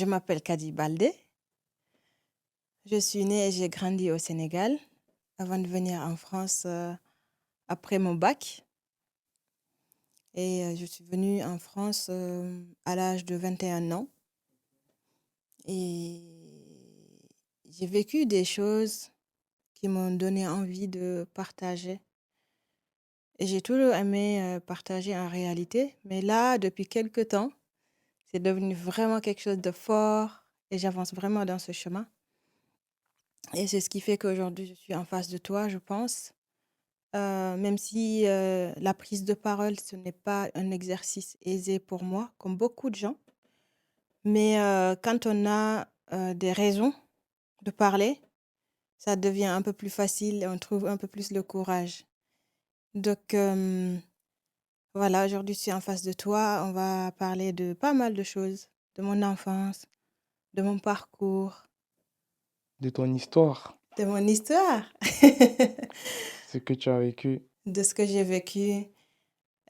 Je m'appelle Kadi Baldé. Je suis née et j'ai grandi au Sénégal avant de venir en France après mon bac. Et je suis venue en France à l'âge de 21 ans. Et j'ai vécu des choses qui m'ont donné envie de partager. Et j'ai toujours aimé partager en réalité. Mais là, depuis quelque temps, c'est devenu vraiment quelque chose de fort et j'avance vraiment dans ce chemin. Et c'est ce qui fait qu'aujourd'hui, je suis en face de toi, je pense. Même si la prise de parole, ce n'est pas un exercice aisé pour moi, comme beaucoup de gens. Mais quand on a des raisons de parler, ça devient un peu plus facile et on trouve un peu plus le courage. Donc voilà, aujourd'hui, je suis en face de toi. On va parler de pas mal de choses, de mon enfance, de mon parcours, De ton histoire, de mon histoire, ce que tu as vécu. de ce que j'ai vécu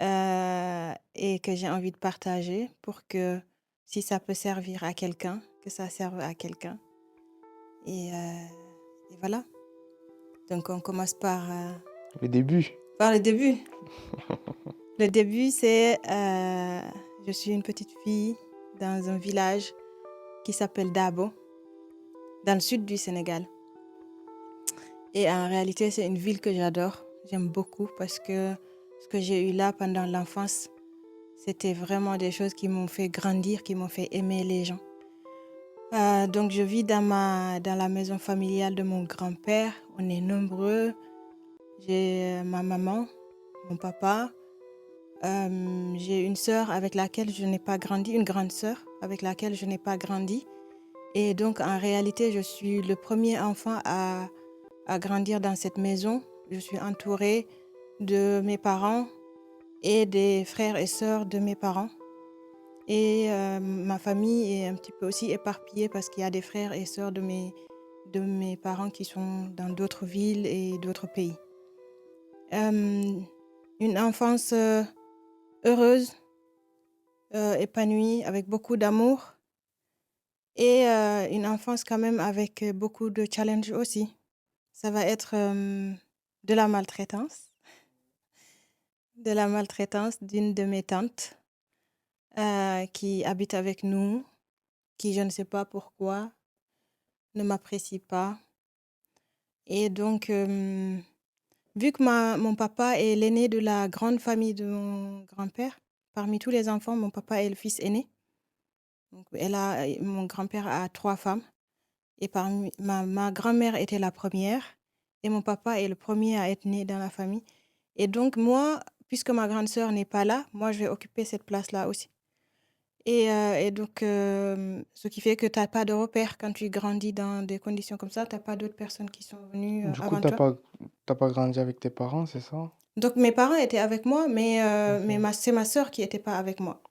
et que j'ai envie de partager pour que si ça peut servir à quelqu'un, que ça serve à quelqu'un. Et voilà. Donc on commence Le début. par le début. Le début, c'est je suis une petite fille dans un village qui s'appelle Dabo, dans le sud du Sénégal. Et en réalité, c'est une ville que j'adore. J'aime beaucoup parce que ce que j'ai eu là pendant l'enfance, c'était vraiment des choses qui m'ont fait grandir, qui m'ont fait aimer les gens. Donc je vis dans la maison familiale de mon grand-père. On est nombreux. J'ai ma maman, mon papa. J'ai une sœur avec laquelle je n'ai pas grandi, une grande sœur avec laquelle je n'ai pas grandi. Et donc en réalité, je suis le premier enfant à grandir dans cette maison. Je suis entourée de mes parents et des frères et sœurs de mes parents. Et ma famille est un petit peu aussi éparpillée parce qu'il y a des frères et sœurs de mes parents qui sont dans d'autres villes et d'autres pays. Une enfance heureuse, épanouie, avec beaucoup d'amour et une enfance quand même avec beaucoup de challenges aussi. Ça va être de la maltraitance d'une de mes tantes qui habite avec nous, qui je ne sais pas pourquoi ne m'apprécie pas. Et donc, vu que mon papa est l'aîné de la grande famille de mon grand-père, parmi tous les enfants, mon papa est le fils aîné. Donc, mon grand-père a 3 femmes. Et parmi ma grand-mère était la première. Et mon papa est le premier à être né dans la famille. Et donc, moi, puisque ma grande sœur n'est pas là, moi, je vais occuper cette place-là aussi. Et donc, ce qui fait que tu n'as pas de repères quand tu grandis dans des conditions comme ça. Tu n'as pas d'autres personnes qui sont venues Du coup, avant toi. t'as pas grandi avec tes parents, c'est ça? Donc, mes parents étaient avec moi, mais Ok. c'est ma sœur qui n'était pas avec moi.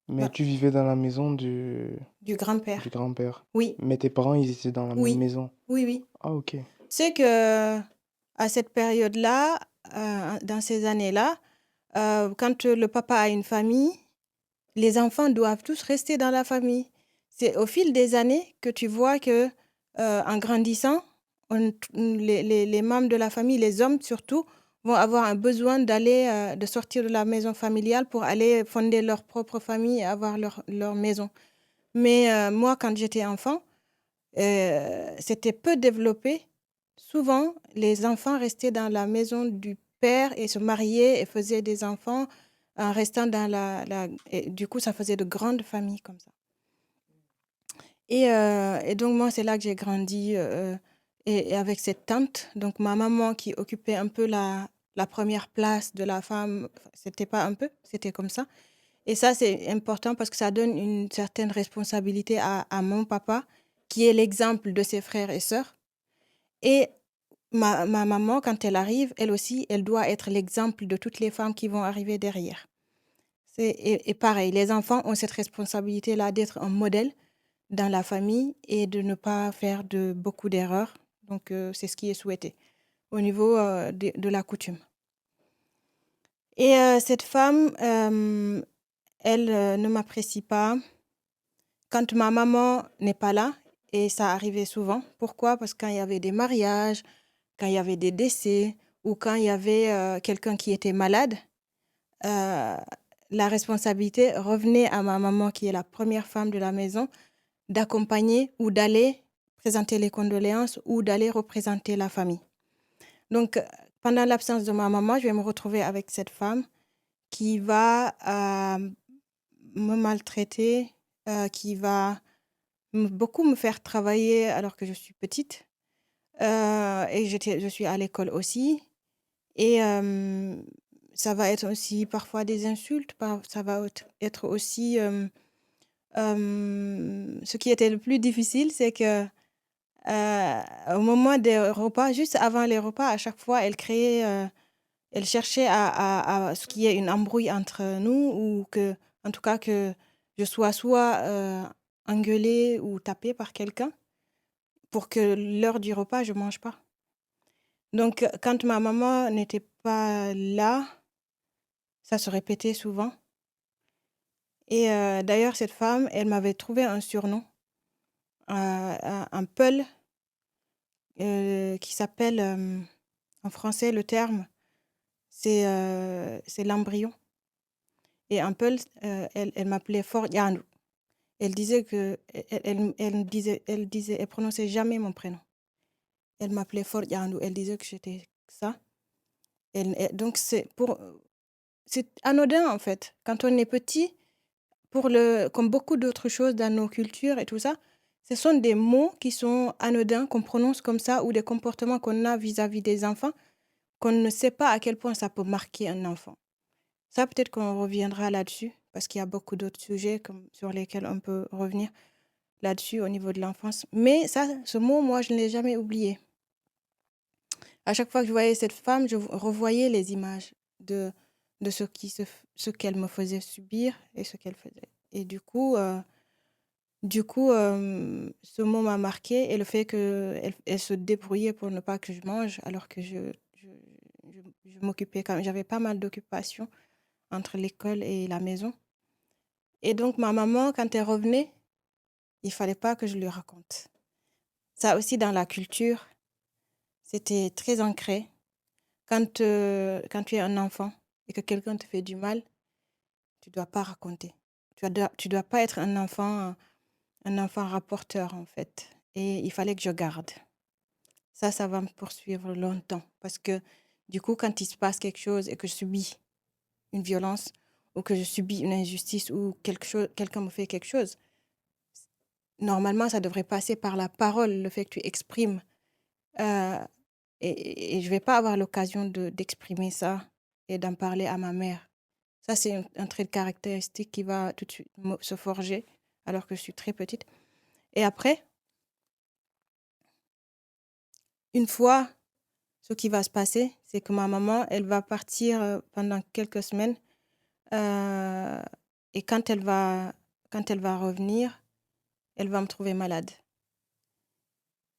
Mais Ma- tu vivais dans la maison Du du grand-père. grand-père. Oui, Mais tes parents, ils étaient dans la même oui, maison. oui, oui. Ah, ok. C'est que à cette période-là, dans ces années-là, quand le papa a une famille, les enfants doivent tous rester dans la famille. C'est au fil des années que tu vois que, en grandissant, les membres de la famille, les hommes surtout, vont avoir un besoin de sortir de la maison familiale pour aller fonder leur propre famille et avoir leur maison. Mais moi, quand j'étais enfant, c'était peu développé. Souvent, les enfants restaient dans la maison du père et se mariaient et faisaient des enfants en restant dans et du coup, ça faisait de grandes familles comme ça. Et donc, moi, c'est là que j'ai grandi et avec cette tante. Donc, ma maman qui occupait un peu la première place de la femme, c'était pas un peu, c'était comme ça. Et ça, c'est important parce que ça donne une certaine responsabilité à mon papa, qui est l'exemple de ses frères et sœurs. Et ma maman, quand elle arrive, elle aussi, elle doit être l'exemple de toutes les femmes qui vont arriver derrière. Et pareil, les enfants ont cette responsabilité-là d'être un modèle dans la famille et de ne pas faire beaucoup d'erreurs. Donc, c'est ce qui est souhaité au niveau de la coutume. Et cette femme, elle ne m'apprécie pas. quand ma maman n'est pas là, et ça arrivait souvent. Pourquoi? Parce que quand il y avait des mariages, quand il y avait des décès ou quand il y avait quelqu'un qui était malade, euh, la responsabilité revenait à ma maman, qui est la première femme de la maison, d'accompagner ou d'aller présenter les condoléances ou d'aller représenter la famille. Donc, pendant l'absence de ma maman, je vais me retrouver avec cette femme qui va me maltraiter, qui va beaucoup me faire travailler alors que je suis petite. Et je suis à l'école aussi. Et ça va être aussi parfois des insultes. Ça va être aussi... ce qui était le plus difficile, c'est que au moment des repas, juste avant les repas, à chaque fois, elle cherchait à ce qu'il y ait une embrouille entre nous ou que, en tout cas, que je sois soit engueulée ou tapée par quelqu'un pour que l'heure du repas, je mange pas. Donc, quand ma maman n'était pas là, ça se répétait souvent. Et d'ailleurs, cette femme, elle m'avait trouvé un surnom, un peul, qui s'appelle, en français, le terme, c'est l'embryon. Et un peul, elle m'appelait Fort Yanou. Elle disait que, elle prononçait jamais mon prénom. Elle m'appelait Fort Yanou. Elle disait que j'étais ça. Donc, c'est anodin, en fait. Quand on est petit, comme beaucoup d'autres choses dans nos cultures et tout ça, ce sont des mots qui sont anodins, qu'on prononce comme ça, ou des comportements qu'on a vis-à-vis des enfants, qu'on ne sait pas à quel point ça peut marquer un enfant. Ça, peut-être qu'on reviendra là-dessus, parce qu'il y a beaucoup d'autres sujets sur lesquels on peut revenir là-dessus au niveau de l'enfance. Mais ça, ce mot, moi, je ne l'ai jamais oublié. À chaque fois que je voyais cette femme, je revoyais les images de ce qu'elle me faisait subir et ce qu'elle faisait. Et du coup, ce mot m'a marqué, et le fait qu'elle se débrouillait pour ne pas que je mange, alors que je m'occupais quand même. J'avais pas mal d'occupations entre l'école et la maison. Et donc, ma maman, quand elle revenait, il fallait pas que je lui raconte. Ça aussi, dans la culture, c'était très ancré. Quand tu es un enfant et que quelqu'un te fait du mal, tu dois pas raconter. Tu dois pas être un enfant rapporteur, en fait. Et il fallait que je garde. Ça va me poursuivre longtemps. Parce que, du coup, quand il se passe quelque chose et que je subis une violence ou que je subis une injustice ou quelqu'un me fait quelque chose, normalement, ça devrait passer par la parole, le fait que tu exprimes. Euh, et je vais pas avoir l'occasion d'exprimer ça et d'en parler à ma mère. Ça, c'est un trait de caractéristique qui va tout de suite se forger alors que je suis très petite. Et après, une fois, ce qui va se passer, c'est que ma maman, elle va partir pendant quelques semaines. Et quand elle va revenir, elle va me trouver malade.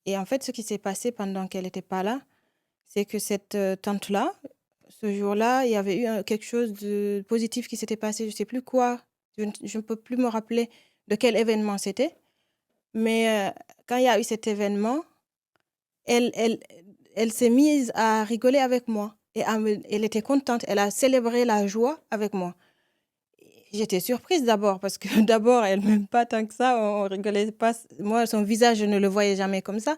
Et en fait, ce qui s'est passé pendant qu'elle n'était pas là, c'est que cette tante-là, ce jour-là, il y avait eu quelque chose de positif qui s'était passé. Je ne sais plus quoi. Je ne peux plus me rappeler de quel événement c'était. Mais quand il y a eu cet événement, elle, elle, elle s'est mise à rigoler avec moi. Et elle était contente. Elle a célébré la joie avec moi. J'étais surprise d'abord parce que d'abord, elle m'aime pas tant que ça. On rigolait pas. Moi, son visage, je ne le voyais jamais comme ça.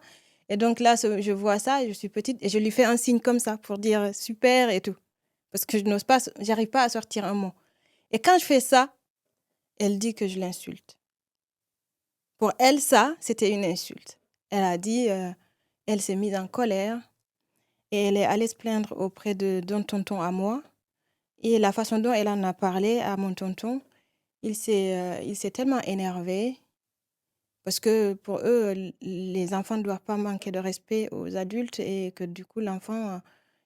Et donc là, je vois ça, et je suis petite et je lui fais un signe comme ça pour dire super et tout. Parce que j'arrive pas à sortir un mot. Et quand je fais ça, elle dit que je l'insulte. Pour elle, ça, c'était une insulte. Elle a dit, elle s'est mise en colère et elle est allée se plaindre auprès d'un tonton à moi. Et la façon dont elle en a parlé à mon tonton, il s'est tellement énervé parce que pour eux, les enfants ne doivent pas manquer de respect aux adultes et que du coup, l'enfant,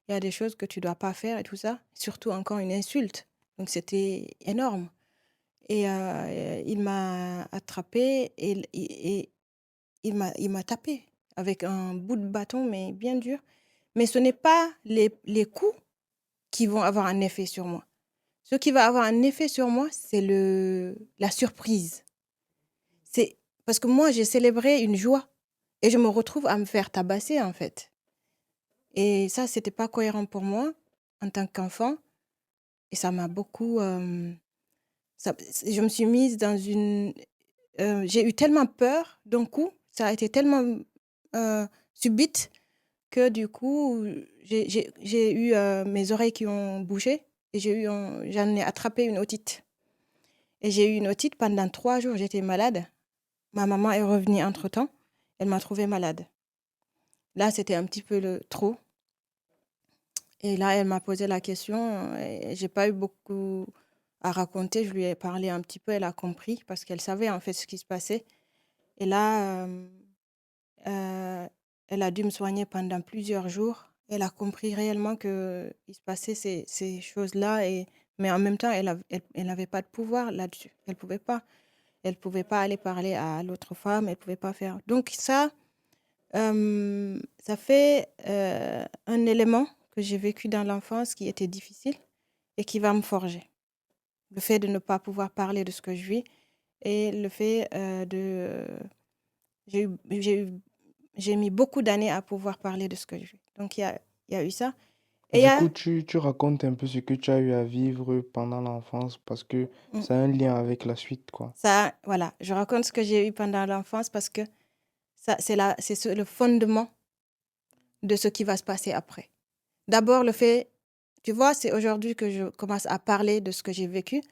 il y a des choses que tu ne dois pas faire et tout ça, surtout encore une insulte. Donc, c'était énorme. Et il m'a attrapée et il m'a tapé avec un bout de bâton, mais bien dur. Mais ce n'est pas les coups qui vont avoir un effet sur moi. Ce qui va avoir un effet sur moi, c'est la surprise. Parce que moi, j'ai célébré une joie et je me retrouve à me faire tabasser, en fait. Et ça, c'était pas cohérent pour moi en tant qu'enfant et ça m'a beaucoup, je me suis mise dans une, j'ai eu tellement peur d'un coup, ça a été tellement, subite que du coup, j'ai eu, mes oreilles qui ont bougé et j'en ai attrapé une otite et j'ai eu une otite pendant 3 jours, j'étais malade. Ma maman est revenue entre-temps, elle m'a trouvée malade. Là, c'était un petit peu le trop et là, elle m'a posé la question et j'ai pas eu beaucoup à raconter. Je lui ai parlé un petit peu, elle a compris parce qu'elle savait, en fait, ce qui se passait et là, heu, elle a dû me soigner pendant plusieurs jours. Elle a compris réellement qu'il se passait ces choses-là mais en même temps, elle n'avait pas de pouvoir là-dessus. Elle pouvait pas. Elle pouvait pas aller parler à l'autre femme, elle pouvait pas faire donc ça, ça fait, un élément que j'ai vécu dans l'enfance qui était difficile et qui va me forger. Le fait de ne pas pouvoir parler de ce que je vis et le fait, j'ai eu j'ai eu j'ai mis beaucoup d'années à pouvoir parler de ce que je vis. Donc il y a eu ça et il y Du a coup, tu racontes un peu ce que tu as eu à vivre pendant l'enfance parce que mmh, ça a un lien avec la suite, quoi. ça voilà, je raconte ce que j'ai eu pendant l'enfance parce que ça c'est le fondement de ce qui va se passer après. D'abord le fait tu vois, c'est aujourd'hui que je commence à parler de ce que j'ai vécu,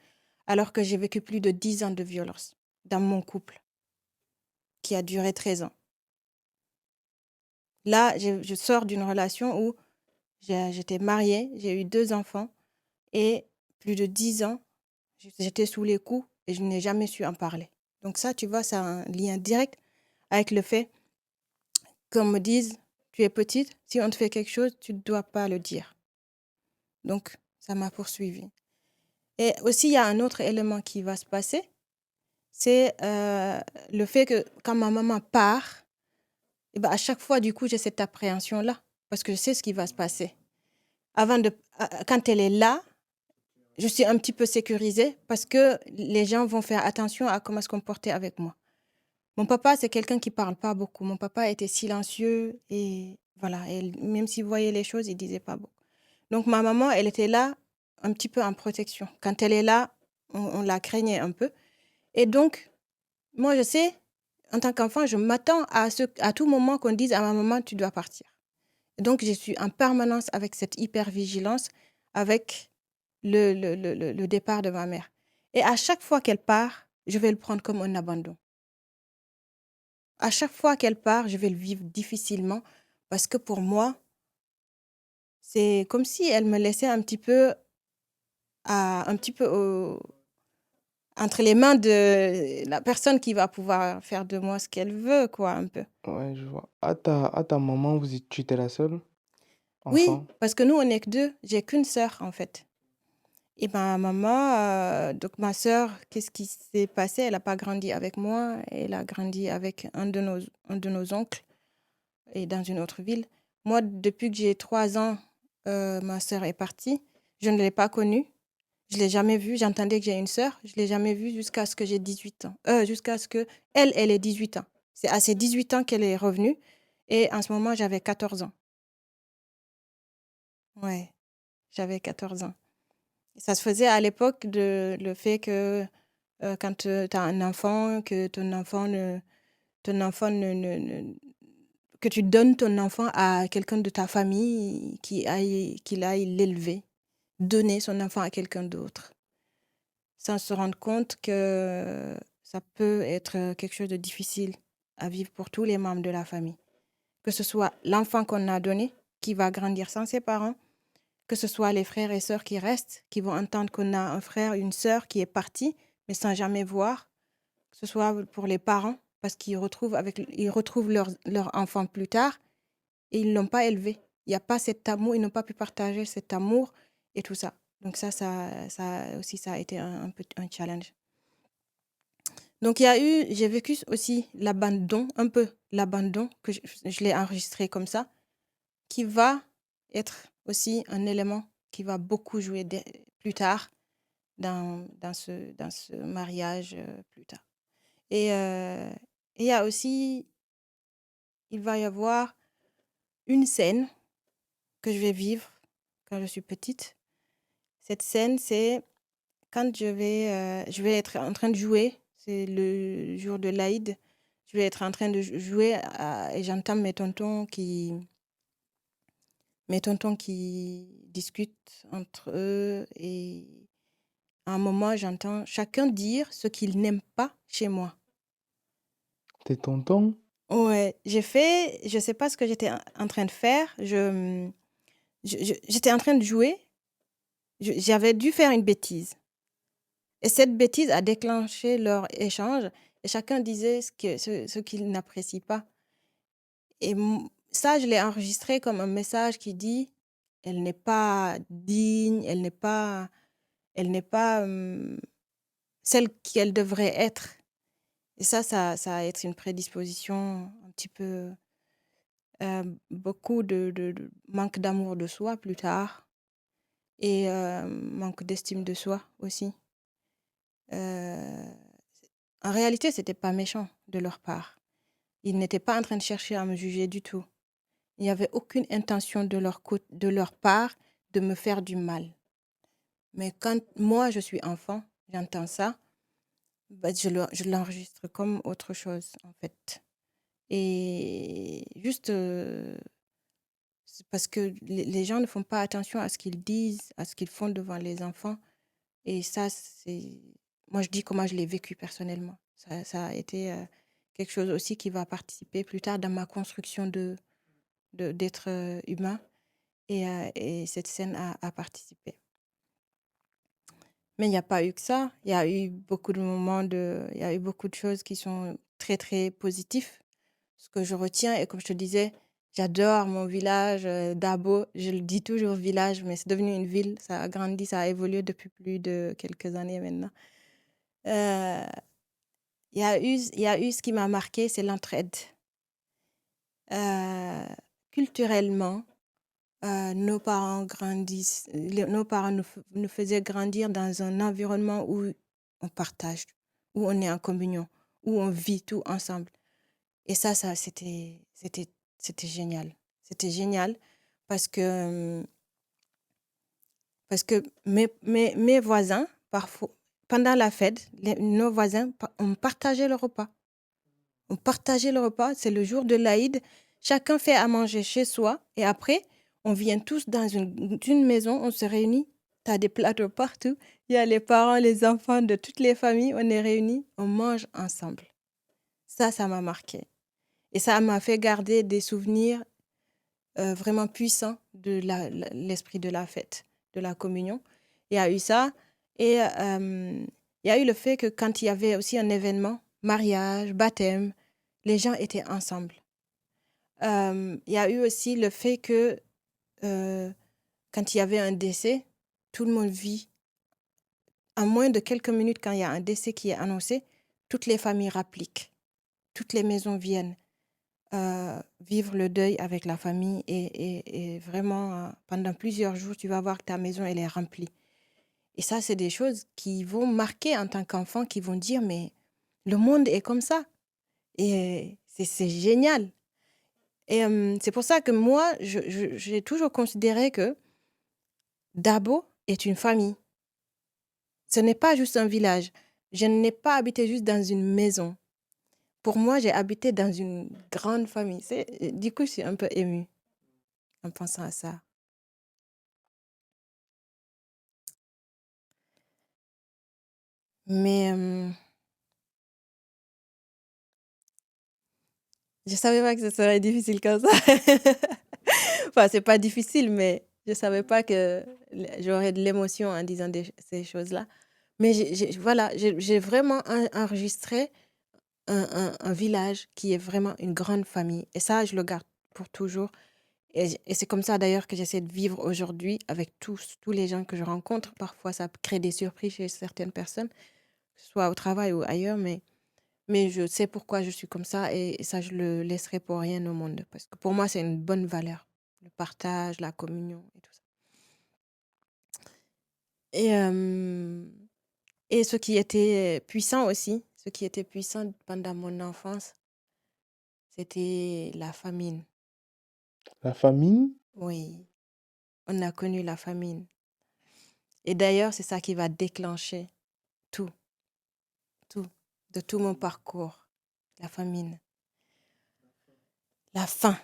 alors que j'ai vécu plus de 10 ans de violence dans mon couple qui a duré 13 ans. Là, je sors d'une relation où j'étais mariée, j'ai eu 2 enfants et plus de 10 ans, j'étais sous les coups et je n'ai jamais su en parler. Donc ça, tu vois, ça a un lien direct avec le fait qu'on me dise: «Tu es petite, si on te fait quelque chose, tu ne dois pas le dire». Donc ça m'a poursuivie et aussi il y a un autre élément qui va se passer, c'est, le fait que quand ma maman part et bah, à chaque fois du coup j'ai cette appréhension-là, parce que je sais ce qui va se passer. Avant de quand elle est là, je suis un petit peu sécurisée parce que les gens vont faire attention à comment se comporter avec moi. Mon papa, c'est quelqu'un qui parle pas beaucoup. Mon papa était silencieux et voilà, et même s'il voyait les choses, il disait pas beaucoup. Donc ma maman, elle était là un petit peu en protection. Quand elle est là, on la craignait un peu et donc moi, je sais, en tant qu'enfant, je m'attends à tout moment qu'on dise à ma maman: «Tu dois partir». Donc je suis en permanence avec cette hypervigilance, avec le départ de ma mère et à chaque fois qu'elle part, je vais le prendre comme un abandon. À chaque fois qu'elle part, je vais le vivre difficilement parce que pour moi, c'est comme si elle me laissait un petit peu au entre les mains de la personne qui va pouvoir faire de moi ce qu'elle veut, quoi, un peu. Ouais, je vois. À ta maman, tu étais la seule Oui, enfant? parce que nous, on n'est que 2. J'ai qu'une sœur, en fait. Et ma maman, donc ma sœur, qu'est-ce qui s'est passé? Elle a pas grandi avec moi, elle a grandi avec un de nos oncles et dans une autre ville. Moi, depuis que j'ai 3 ans, ma sœur est partie. Je ne l'ai pas connue, je l'ai jamais vue. J'entendais que j'ai une sœur, je l'ai jamais vue jusqu'à ce que j'ai 18 ans. Jusqu'à ce qu'elle ait 18 ans. C'est à ses 18 ans qu'elle est revenue et en ce moment, j'avais 14 ans. Ouais, j'avais 14 ans. Ça se faisait à l'époque le fait que, quand, tu as un enfant, que ton enfant ne que tu donnes ton enfant à quelqu'un de ta famille qu'il aille l'élever, donner son enfant à quelqu'un d'autre, sans se rendre compte que ça peut être quelque chose de difficile à vivre pour tous les membres de la famille. Que ce soit l'enfant qu'on a donné, qui va grandir sans ses parents, que ce soit les frères et sœurs qui restent, qui vont entendre qu'on a un frère, une sœur qui est parti, mais sans jamais voir, que ce soit pour les parents, parce ils retrouvent leur enfant plus tard et ils ne l'ont pas élevé. Il y a pas cet amour, ils n'ont pas pu partager cet amour et tout ça. Donc ça aussi, ça a été un peu un challenge. Donc j'ai vécu aussi l'abandon, un peu l'abandon, que je l'ai enregistré comme ça, qui va être aussi un élément qui va beaucoup jouer plus tard dans ce mariage plus tard. Et, Et il y a aussi, il va y avoir une scène que je vais vivre quand je suis petite. Cette scène, c'est quand je vais être en train de jouer. C'est le jour de l'Aïd. Je vais être en train de jouer et j'entends mes tontons qui discutent entre eux. Et à un moment, j'entends chacun dire ce qu'il n'aime pas chez moi. Tes tontons? Ouais, je sais pas ce que j'étais en train de faire. J'étais en train de jouer. J'avais dû faire une bêtise. Et cette bêtise a déclenché leur échange. Et chacun disait ce qu'il n'apprécie pas. Et ça, je l'ai enregistré comme un message qui dit, elle n'est pas digne, elle n'est pas celle qu'elle devrait être. Et ça va être une prédisposition un petit peu, beaucoup de manque d'amour de soi plus tard et manque d'estime de soi aussi. En réalité, c'était pas méchant de leur part. Ils n'étaient pas en train de chercher à me juger du tout. Il n'y avait aucune intention de leur part de me faire du mal. Mais quand moi, je suis enfant, j'entends ça, bah, je l'enregistre comme autre chose, en fait. Et juste c'est parce que les gens ne font pas attention à ce qu'ils disent, à ce qu'ils font devant les enfants. Et ça, c'est... Moi, je dis comment je l'ai vécu personnellement. Ça a été quelque chose aussi qui va participer plus tard dans ma construction d'être humain. Et cette scène a participé. Mais il n'y a pas eu que ça. Il y a eu beaucoup de moments il y a eu beaucoup de choses qui sont très, très positifs. Ce que je retiens, et comme je te disais, j'adore mon village d'Abo. Je le dis toujours village, mais c'est devenu une ville. Ça a grandi, ça a évolué depuis plus de quelques années maintenant. Euh, il y a eu ce qui m'a marqué, c'est l'entraide. Euh, culturellement, nos parents nous faisaient grandir dans un environnement où on partage, où on est en communion, où on vit tout ensemble. Et c'était génial. C'était génial parce que, mes voisins, parfois, pendant la fête, nos voisins, on partageait le repas. On partageait le repas, c'est le jour de l'Aïd. Chacun fait à manger chez soi et après, on vient tous dans une maison, on se réunit. Tu as des plateaux partout. Il y a les parents, les enfants de toutes les familles, on est réunis, on mange ensemble. Ça m'a marqué. Et ça m'a fait garder des souvenirs vraiment puissants de l'esprit de la fête, de la communion. Il y a eu ça. Et il y a eu le fait que quand il y avait aussi un événement, mariage, baptême, les gens étaient ensemble. Il y a eu aussi le fait que quand il y avait un décès, tout le monde vit. En moins de quelques minutes, quand il y a un décès qui est annoncé, toutes les familles rappliquent. Toutes les maisons viennent vivre le deuil avec la famille. Et vraiment, pendant plusieurs jours, tu vas voir que ta maison, elle est remplie. Et ça, c'est des choses qui vont marquer en tant qu'enfant, qui vont dire, mais le monde est comme ça. Et c'est génial. Et c'est pour ça que moi, j'ai toujours considéré que Dabo est une famille. Ce n'est pas juste un village. Je n'ai pas habité juste dans une maison. Pour moi, j'ai habité dans une grande famille. Du coup, je suis un peu émue en pensant à ça. Mais je savais pas que ce serait difficile comme ça. Enfin, c'est pas difficile, mais je savais pas que j'aurais de l'émotion en disant ces choses-là. Mais voilà, j'ai vraiment enregistré un village qui est vraiment une grande famille. Et ça, je le garde pour toujours. Et c'est comme ça d'ailleurs que j'essaie de vivre aujourd'hui avec tous les gens que je rencontre. Parfois, ça crée des surprises chez certaines personnes, que ce soit au travail ou ailleurs, mais je sais pourquoi je suis comme ça et ça, je le laisserai pour rien au monde. Parce que pour moi, c'est une bonne valeur. Le partage, la communion et tout ça. Et, et ce qui était puissant aussi, ce qui était puissant pendant mon enfance, C'était la famine. La famine? Oui, on a connu la famine. Et d'ailleurs, c'est ça qui va déclencher tout, tout, de tout mon parcours. La famine, la faim.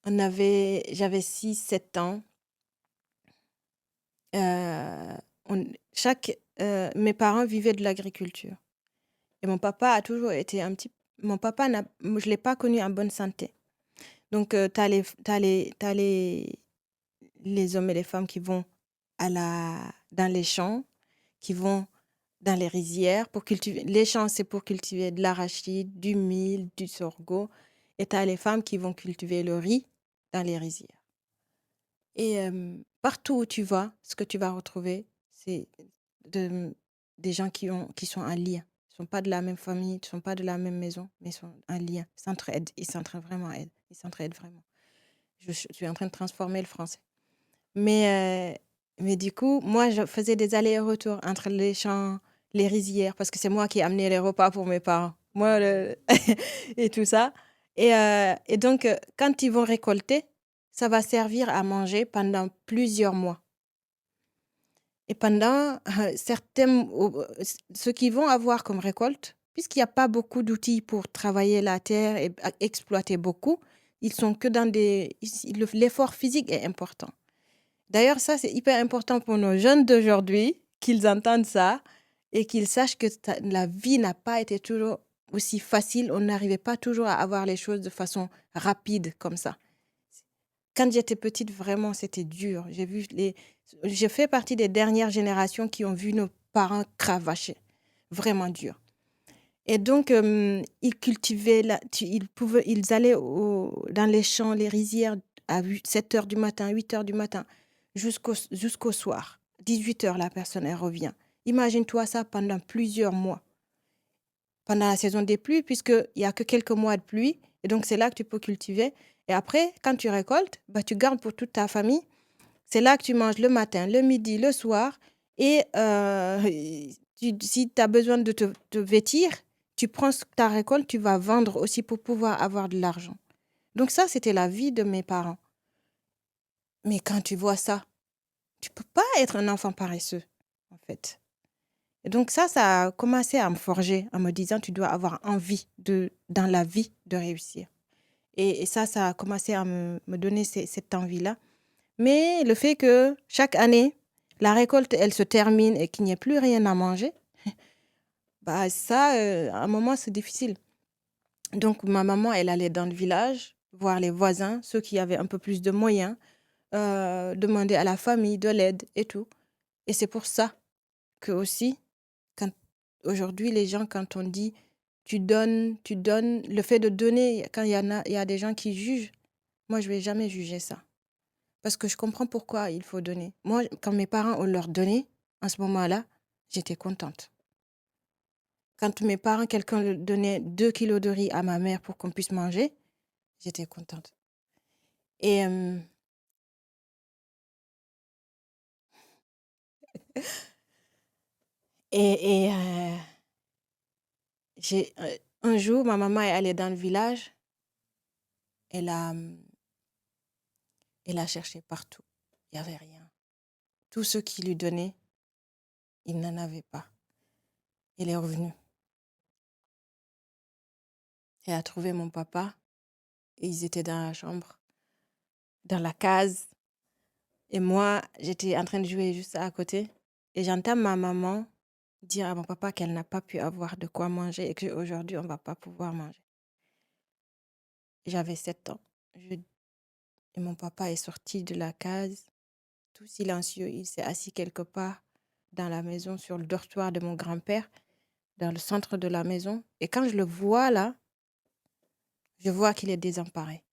J'avais 6, 7 ans. Euh, Mes parents vivaient de l'agriculture. Et mon papa a toujours été Mon papa, je ne l'ai pas connu en bonne santé. Donc, t'as les hommes et les femmes qui vont dans les champs, qui vont dans les rizières pour cultiver. Les champs, c'est pour cultiver de l'arachide, du mil, du sorgho. Et tu as les femmes qui vont cultiver le riz dans les rizières. Et partout où tu vas, ce que tu vas retrouver, c'est des gens qui sont en lien. Ils ne sont pas de la même famille, ils ne sont pas de la même maison, mais ils sont en lien. Ils s'entraident. Ils s'entraident vraiment. Ils s'entraident vraiment. Je suis en train de transformer le français. Mais du coup, moi, je faisais des allers-retours entre les champs, les rizières, parce que c'est moi qui amenais les repas pour mes parents. Et tout ça. Et donc, quand ils vont récolter, ça va servir à manger pendant plusieurs mois. Et pendant ceux qui vont avoir comme récolte, puisqu'il n'y a pas beaucoup d'outils pour travailler la terre et exploiter beaucoup, ils sont que dans l'effort physique est important. D'ailleurs, ça, c'est hyper important pour nos jeunes d'aujourd'hui, qu'ils entendent ça et qu'ils sachent que la vie n'a pas été toujours aussi facile. On n'arrivait pas toujours à avoir les choses de façon rapide comme ça. Quand j'étais petite, vraiment, c'était dur. J'ai fait partie des dernières générations qui ont vu nos parents cravacher. Vraiment dur. Et donc, ils cultivaient, ils allaient dans les champs, les rizières à 7 heures du matin, 8 heures du matin, jusqu'au soir. 18 heures, la personne, elle revient. Imagine-toi ça pendant plusieurs mois. Pendant la saison des pluies, puisqu'il n'y a que quelques mois de pluie. Et donc, c'est là que tu peux cultiver. Et après, quand tu récoltes, tu gardes pour toute ta famille. C'est là que tu manges le matin, le midi, le soir. Et si tu as besoin de te vêtir, tu prends ta récolte, tu vas vendre aussi pour pouvoir avoir de l'argent. Donc ça, c'était la vie de mes parents. Mais quand tu vois ça, tu peux pas être un enfant paresseux, en fait. Et donc ça a commencé à me forger en me disant, tu dois avoir envie dans la vie de réussir. Et ça a commencé à me donner cette envie-là. Mais le fait que chaque année, la récolte, elle se termine et qu'il n'y ait plus rien à manger, à un moment, c'est difficile. Donc, ma maman, elle allait dans le village, voir les voisins, ceux qui avaient un peu plus de moyens, demander à la famille de l'aide et tout. Et c'est pour ça que aussi, aujourd'hui, les gens, quand on dit tu donnes, le fait de donner, quand il y a des gens qui jugent, moi, je ne vais jamais juger ça. Parce que je comprends pourquoi il faut donner. Moi, quand mes parents ont leur donné, à ce moment-là, j'étais contente. Quand mes parents, quelqu'un donnait 2 kilos de riz à ma mère pour qu'on puisse manger, j'étais contente. Et un jour, ma maman est allée dans le village. Elle a cherché partout. Il n'y avait rien. Tous ceux qui lui donnaient, il n'en avait pas. Elle est revenue. Elle a trouvé mon papa. Et ils étaient dans la chambre, dans la case. Et moi, j'étais en train de jouer juste à côté. Et j'entends ma maman dire à mon papa qu'elle n'a pas pu avoir de quoi manger et qu'aujourd'hui, on ne va pas pouvoir manger. J'avais 7 ans. Et mon papa est sorti de la case, tout silencieux. Il s'est assis quelque part dans la maison, sur le dortoir de mon grand-père, dans le centre de la maison. Et quand je le vois là, je vois qu'il est désemparé.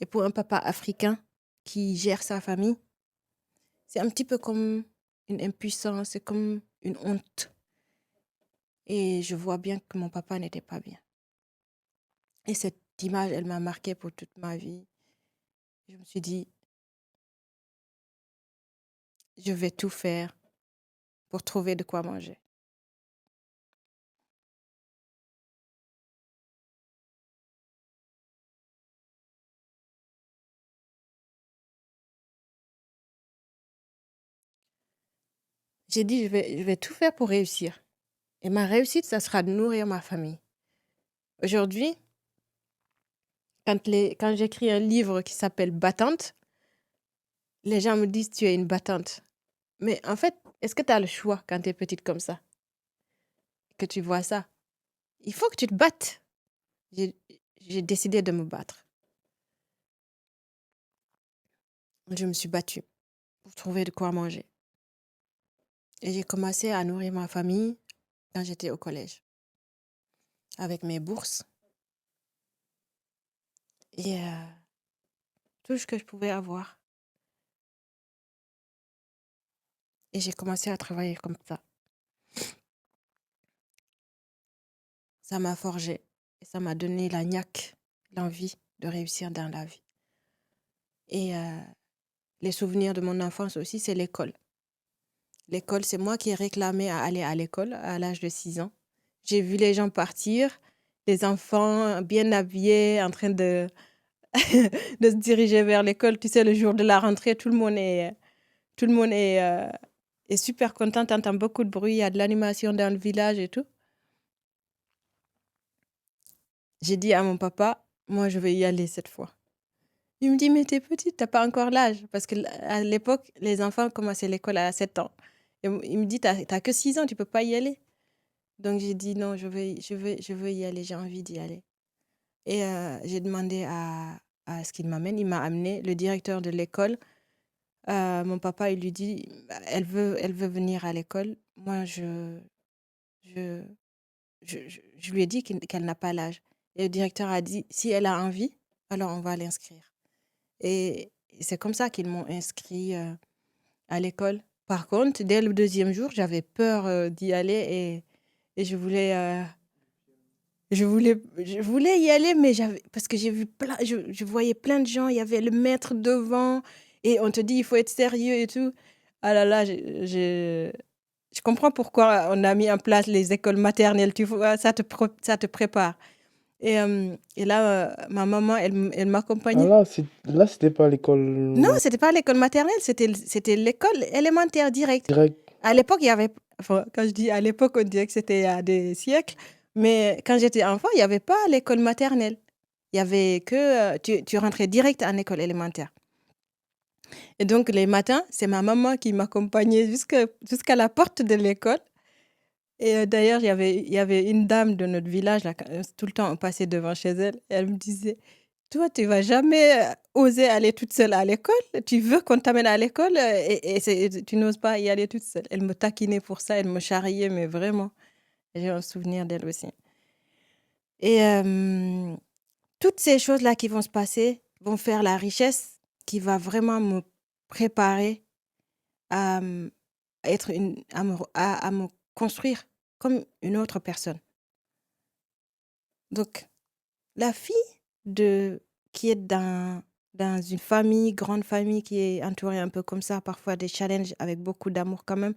Et pour un papa africain qui gère sa famille, c'est un petit peu comme une impuissance, c'est comme une honte. Et je vois bien que mon papa n'était pas bien. Et cette image, elle m'a marquée pour toute ma vie. Je me suis dit, je vais tout faire pour trouver de quoi manger. j'ai dit, je vais tout faire pour réussir. Et ma réussite, ça sera de nourrir ma famille. Aujourd'hui, quand j'écris un livre qui s'appelle Battante, les gens me disent, tu es une battante. Mais en fait, est-ce que tu as le choix quand tu es petite comme ça, que tu vois ça? Il faut que tu te battes. J'ai j'ai décidé de me battre. Je me suis battue pour trouver de quoi manger. Et j'ai commencé à nourrir ma famille quand j'étais au collège, avec mes bourses et tout ce que je pouvais avoir. Et j'ai commencé à travailler comme ça. Ça m'a forgé et ça m'a donné la niaque, l'envie de réussir dans la vie. Et les souvenirs de mon enfance aussi, c'est l'école. L'école, c'est moi qui ai réclamé à aller à l'école à l'âge de 6 ans. J'ai vu les gens partir, les enfants bien habillés, en train de, de se diriger vers l'école. Tu sais, le jour de la rentrée, tout le monde est super content. Tu entends beaucoup de bruit, il y a de l'animation dans le village et tout. J'ai dit à mon papa, moi, je vais y aller cette fois. Il me dit, mais t'es petite, t'as pas encore l'âge. Parce qu'à l'époque, les enfants commençaient l'école à 7 ans. Et il me dit, t'as que 6 ans, tu peux pas y aller. Donc j'ai dit, non, je veux y aller, j'ai envie d'y aller. Et j'ai demandé à ce qu'il m'amène. Il m'a amené, le directeur de l'école. Mon papa, il lui dit, elle veut venir à l'école. Moi, je lui ai dit qu'elle n'a pas l'âge. Et le directeur a dit, si elle a envie, alors on va l'inscrire. Et c'est comme ça qu'ils m'ont inscrit à l'école. Par contre, dès le deuxième jour, j'avais peur d'y aller et je voulais y aller, mais parce que j'ai vu je voyais plein de gens, il y avait le maître devant et on te dit il faut être sérieux et tout. Ah là là, je comprends pourquoi on a mis en place les écoles maternelles, tu vois, ça te prépare. Et là, ma maman, elle Ah m'accompagnait. là, c'était pas l'école Non, c'était pas l'école maternelle, c'était l'école élémentaire directe. directe. À l'époque, il y avait, enfin, quand je dis à l'époque, on dirait que c'était il y a des siècles, mais quand j'étais enfant, il n'y avait pas l'école maternelle. Il y avait que, tu rentrais direct en école élémentaire. Et donc, les matins, c'est ma maman qui m'accompagnait jusqu'à la porte de l'école. Et d'ailleurs, il y avait une dame de notre village, là, tout le temps, on passait devant chez elle, et elle me disait, toi, tu vas jamais oser aller toute seule à l'école. Tu veux qu'on t'amène à l'école et tu n'oses pas y aller toute seule. Elle me taquinait pour ça, elle me charriait, mais vraiment, j'ai un souvenir d'elle aussi. Et toutes ces choses-là qui vont se passer vont faire la richesse qui va vraiment me préparer à, être à me construire comme une autre personne. Donc, la fille qui est dans une famille, grande famille, qui est entourée un peu comme ça, parfois des challenges avec beaucoup d'amour quand même,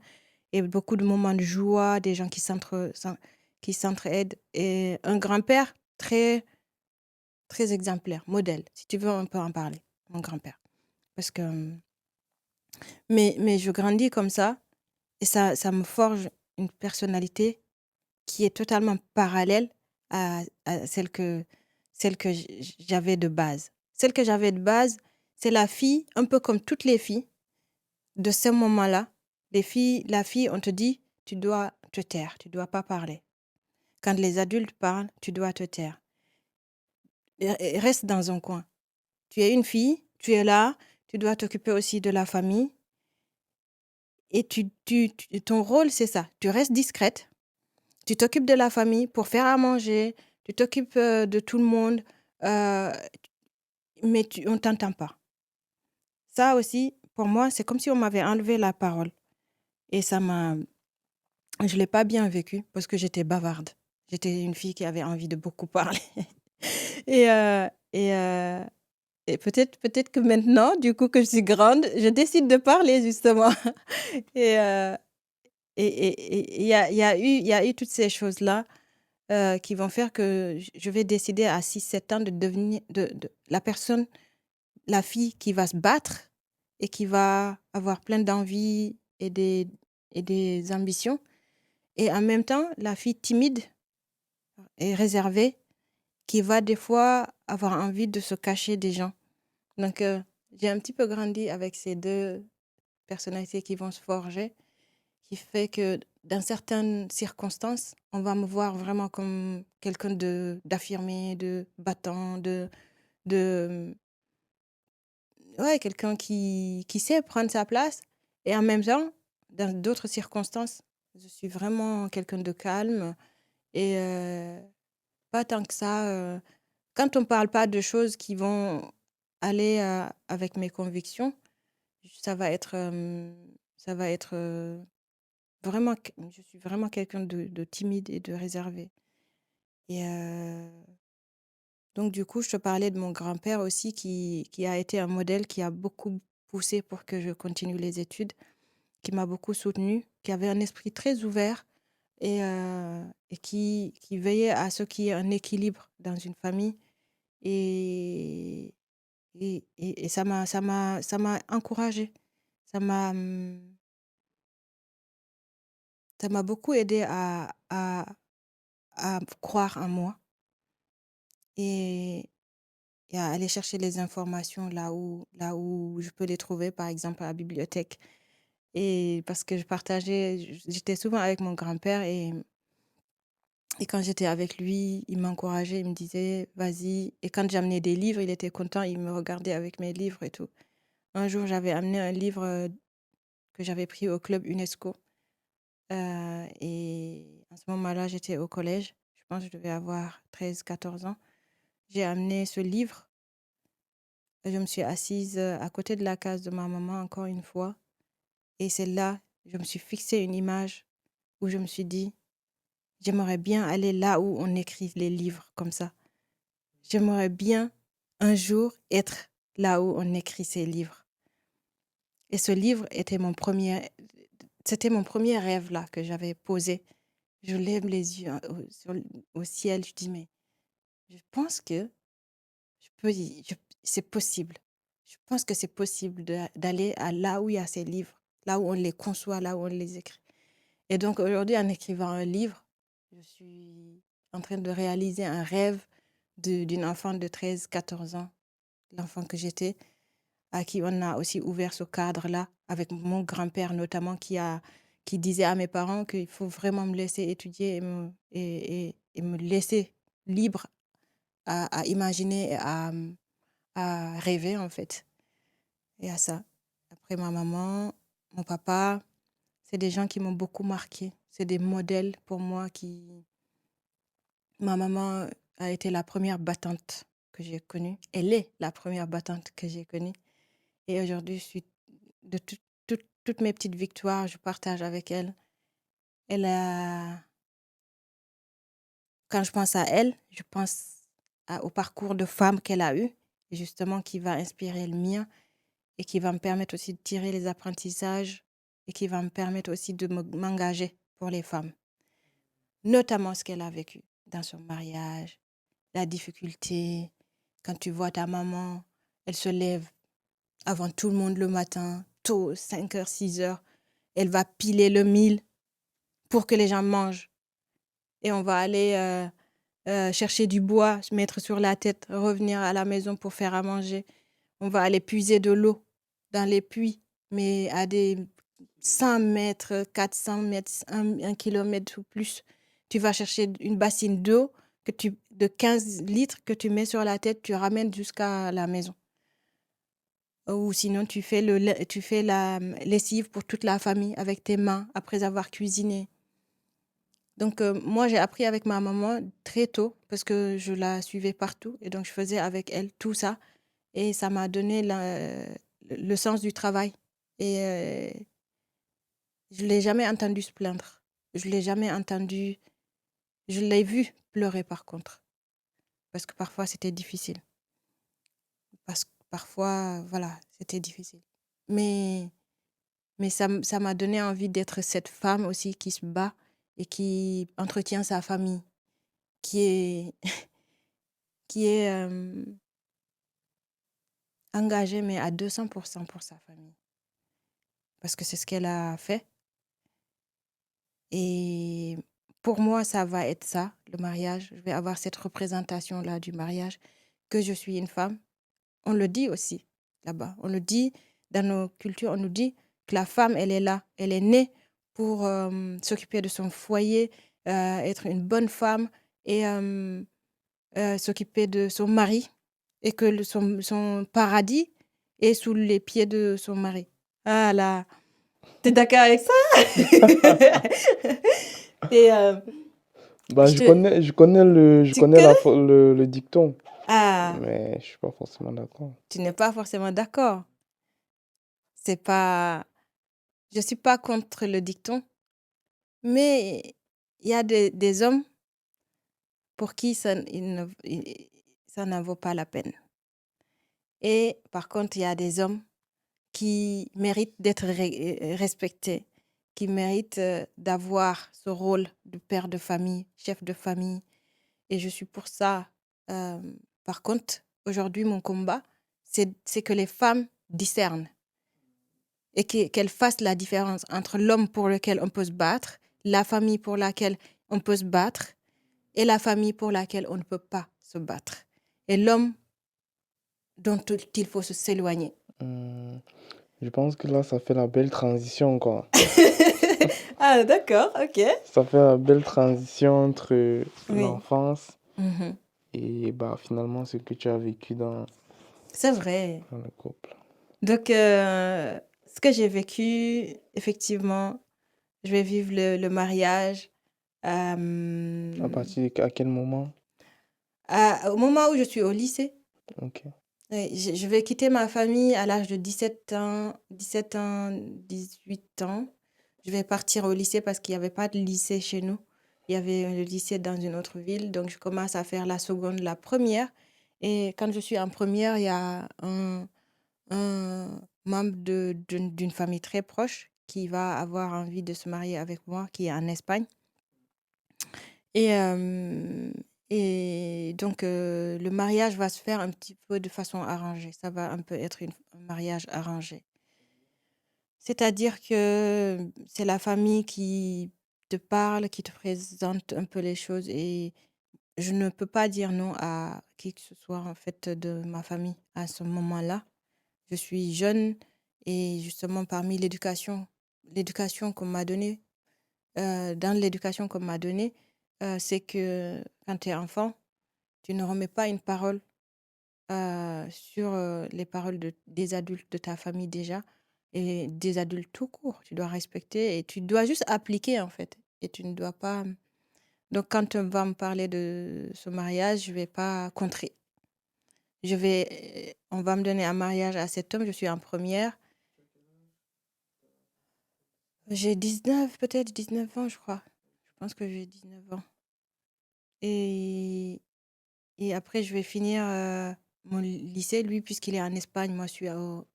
et beaucoup de moments de joie, des gens qui s'entraident, et un grand-père très, très exemplaire, modèle. Si tu veux, on peut en parler, mon grand-père. Parce que, mais je grandis comme ça, et ça me forge une personnalité qui est totalement parallèle à celle que j'avais de base. Celle que j'avais de base, c'est la fille, un peu comme toutes les filles de ce moment-là. La fille, on te dit, tu dois te taire, tu dois pas parler. Quand les adultes parlent, tu dois te taire. Et reste dans un coin. Tu es une fille, tu es là, tu dois t'occuper aussi de la famille. Et ton rôle, c'est ça. Tu restes discrète. Tu t'occupes de la famille pour faire à manger, tu t'occupes de tout le monde, euh, mais on ne t'entend pas. Ça aussi, pour moi, c'est comme si on m'avait enlevé la parole. Et je ne l'ai pas bien vécu parce que j'étais bavarde. J'étais une fille qui avait envie de beaucoup parler. et euh, et, euh, et peut-être que maintenant, du coup que je suis grande, je décide de parler justement. et euh, et il y a eu toutes ces choses-là qui vont faire que je vais décider à 6 7 ans de devenir la personne, la fille qui va se battre et qui va avoir plein d'envie et et des ambitions. Et en même temps, la fille timide et réservée qui va des fois avoir envie de se cacher des gens. Donc, j'ai un petit peu grandi avec ces deux personnalités qui vont se forger, qui fait que dans certaines circonstances, on va me voir vraiment comme quelqu'un d'affirmé, de battant, de ouais, quelqu'un qui sait prendre sa place. Et en même temps, dans d'autres circonstances, je suis vraiment quelqu'un de calme et pas tant que ça. Quand on ne parle pas de choses qui vont aller avec mes convictions, ça va être, ça va être vraiment, je suis vraiment quelqu'un de timide et de réservé. Et donc, du coup, je te parlais de mon grand-père aussi qui a été un modèle qui a beaucoup poussé pour que je continue les études, qui m'a beaucoup soutenue, qui avait un esprit très ouvert et qui veillait à ce qu'il y ait un équilibre dans une famille. Et, et ça m'a encouragée. Ça m'a, ça m'a beaucoup aidé à croire en moi et, et à aller chercher les informations là où je peux les trouver, par exemple à la bibliothèque. Et parce que j'étais souvent avec mon grand-père et quand j'étais avec lui, il m'encourageait, il me disait, vas-y. Et quand j'amenais des livres, il était content, il me regardait avec mes livres et tout. Un jour, j'avais amené un livre que j'avais pris au club UNESCO. Et à ce moment-là, j'étais au collège. Je pense que je devais avoir 13, 14 ans. J'ai amené ce livre. Je me suis assise à côté de la case de ma maman encore une fois. Et c'est là, je me suis fixé une image où je me suis dit, j'aimerais bien aller là où on écrit les livres comme ça. J'aimerais bien un jour être là où on écrit ces livres. Et ce livre c'était mon premier rêve là que j'avais posé. Je lève les yeux au ciel, je dis, mais je pense que c'est possible. Je pense que c'est possible d'aller à là où il y a ces livres, là où on les conçoit, là où on les écrit. Et donc aujourd'hui, en écrivant un livre, je suis en train de réaliser un rêve d'une enfant de 13, 14 ans, l'enfant que j'étais, à qui on a aussi ouvert ce cadre-là, avec mon grand-père notamment, qui disait à mes parents qu'il faut vraiment me laisser étudier et me laisser libre à imaginer et à rêver, en fait. Et à ça. Après ma maman, mon papa, c'est des gens qui m'ont beaucoup marqué. C'est des modèles pour moi Ma maman a été la première battante que j'ai connue. Elle est la première battante que j'ai connue. Et aujourd'hui, de toutes mes petites victoires, je partage avec elle. Elle a, quand je pense à elle, je pense au parcours de femme qu'elle a eu, et justement qui va inspirer le mien et qui va me permettre aussi de tirer les apprentissages et qui va me permettre aussi de m'engager pour les femmes, notamment ce qu'elle a vécu dans son mariage, la difficulté. Quand tu vois ta maman, elle se lève avant tout le monde le matin, tôt, 5 heures, 6 heures. Elle va piler le mil pour que les gens mangent. Et on va aller chercher du bois, se mettre sur la tête, revenir à la maison pour faire à manger. On va aller puiser de l'eau dans les puits, mais à des 100 mètres, 400 mètres, 1 kilomètre ou plus. Tu vas chercher une bassine d'eau de 15 litres que tu mets sur la tête, tu ramènes jusqu'à la maison. Ou sinon, tu fais la lessive pour toute la famille avec tes mains après avoir cuisiné. Donc, moi, j'ai appris avec ma maman très tôt parce que je la suivais partout et donc je faisais avec elle tout ça. Et ça m'a donné le sens du travail. Et je ne l'ai jamais entendu se plaindre. Je l'ai jamais entendu. Je l'ai vu pleurer par contre. Parce que parfois, c'était difficile. Parce que parfois, voilà, c'était difficile. Mais ça m'a donné envie d'être cette femme aussi qui se bat et qui entretient sa famille, qui est, qui est engagée, mais à 200% pour sa famille. Parce que c'est ce qu'elle a fait. Et pour moi, ça va être ça, le mariage. Je vais avoir cette représentation-là du mariage, que je suis une femme. On le dit aussi là-bas. On le dit dans nos cultures, on nous dit que la femme, elle est là. Elle est née pour s'occuper de son foyer, être une bonne femme et s'occuper de son mari. Et que son paradis est sous les pieds de son mari. Ah là, t'es d'accord avec ça? Et Bah, je te... je connais Tu connais? le dicton, Ah, mais je suis pas forcément d'accord. tu n'es pas forcément d'accord. C'est pas... Je suis pas contre le dicton, mais il y a des hommes pour qui ça n'en vaut pas la peine. Et par contre, il y a des hommes qui méritent d'être respectés, qui méritent d'avoir ce rôle de père de famille, chef de famille. Et je suis pour ça. Euh, Par contre, aujourd'hui, mon combat, c'est que les femmes discernent et qu'elles fassent la différence entre l'homme pour lequel on peut se battre, la famille pour laquelle on peut se battre et la famille pour laquelle on ne peut pas se battre. Et l'homme dont il faut s'éloigner. Hum, je pense que là, ça fait la belle transition, quoi. Ah, d'accord, ok. Ça fait la belle transition entre Oui. l'enfance Mhm. et bah, finalement ce que tu as vécu C'est vrai. dans le couple. Donc, ce que j'ai vécu, effectivement, je vais vivre le mariage À à quel moment? au moment où je suis au lycée. Ok. Oui, je vais quitter ma famille à l'âge de 17 ans, 18 ans. Je vais partir au lycée parce qu'il n'y avait pas de lycée chez nous. Il y avait le lycée dans une autre ville. Donc, je commence à faire la seconde, la première. Et quand je suis en première, il y a un membre d'une famille très proche qui va avoir envie de se marier avec moi, qui est en Espagne. Et, et donc, le mariage va se faire un petit peu de façon arrangée. Ça va un peu être un mariage arrangé. C'est-à-dire que c'est la famille qui te parle, qui te présente un peu les choses. Et je ne peux pas dire non à qui que ce soit, en fait, de ma famille à ce moment-là. Je suis jeune et justement, parmi l'éducation qu'on m'a donnée, dans l'éducation qu'on m'a donnée, c'est que quand tu es enfant, tu ne remets pas une parole sur les paroles des adultes de ta famille déjà et des adultes tout court. Tu dois respecter et tu dois juste appliquer en fait. Et tu ne dois pas. Donc, quand on va me parler de ce mariage, je ne vais pas contrer. On va me donner un mariage à cet homme, je suis en première. J'ai 19, peut-être 19 ans, je crois. Je pense que j'ai 19 ans. Et, et après, je vais finir mon lycée, lui, puisqu'il est en Espagne, moi, je suis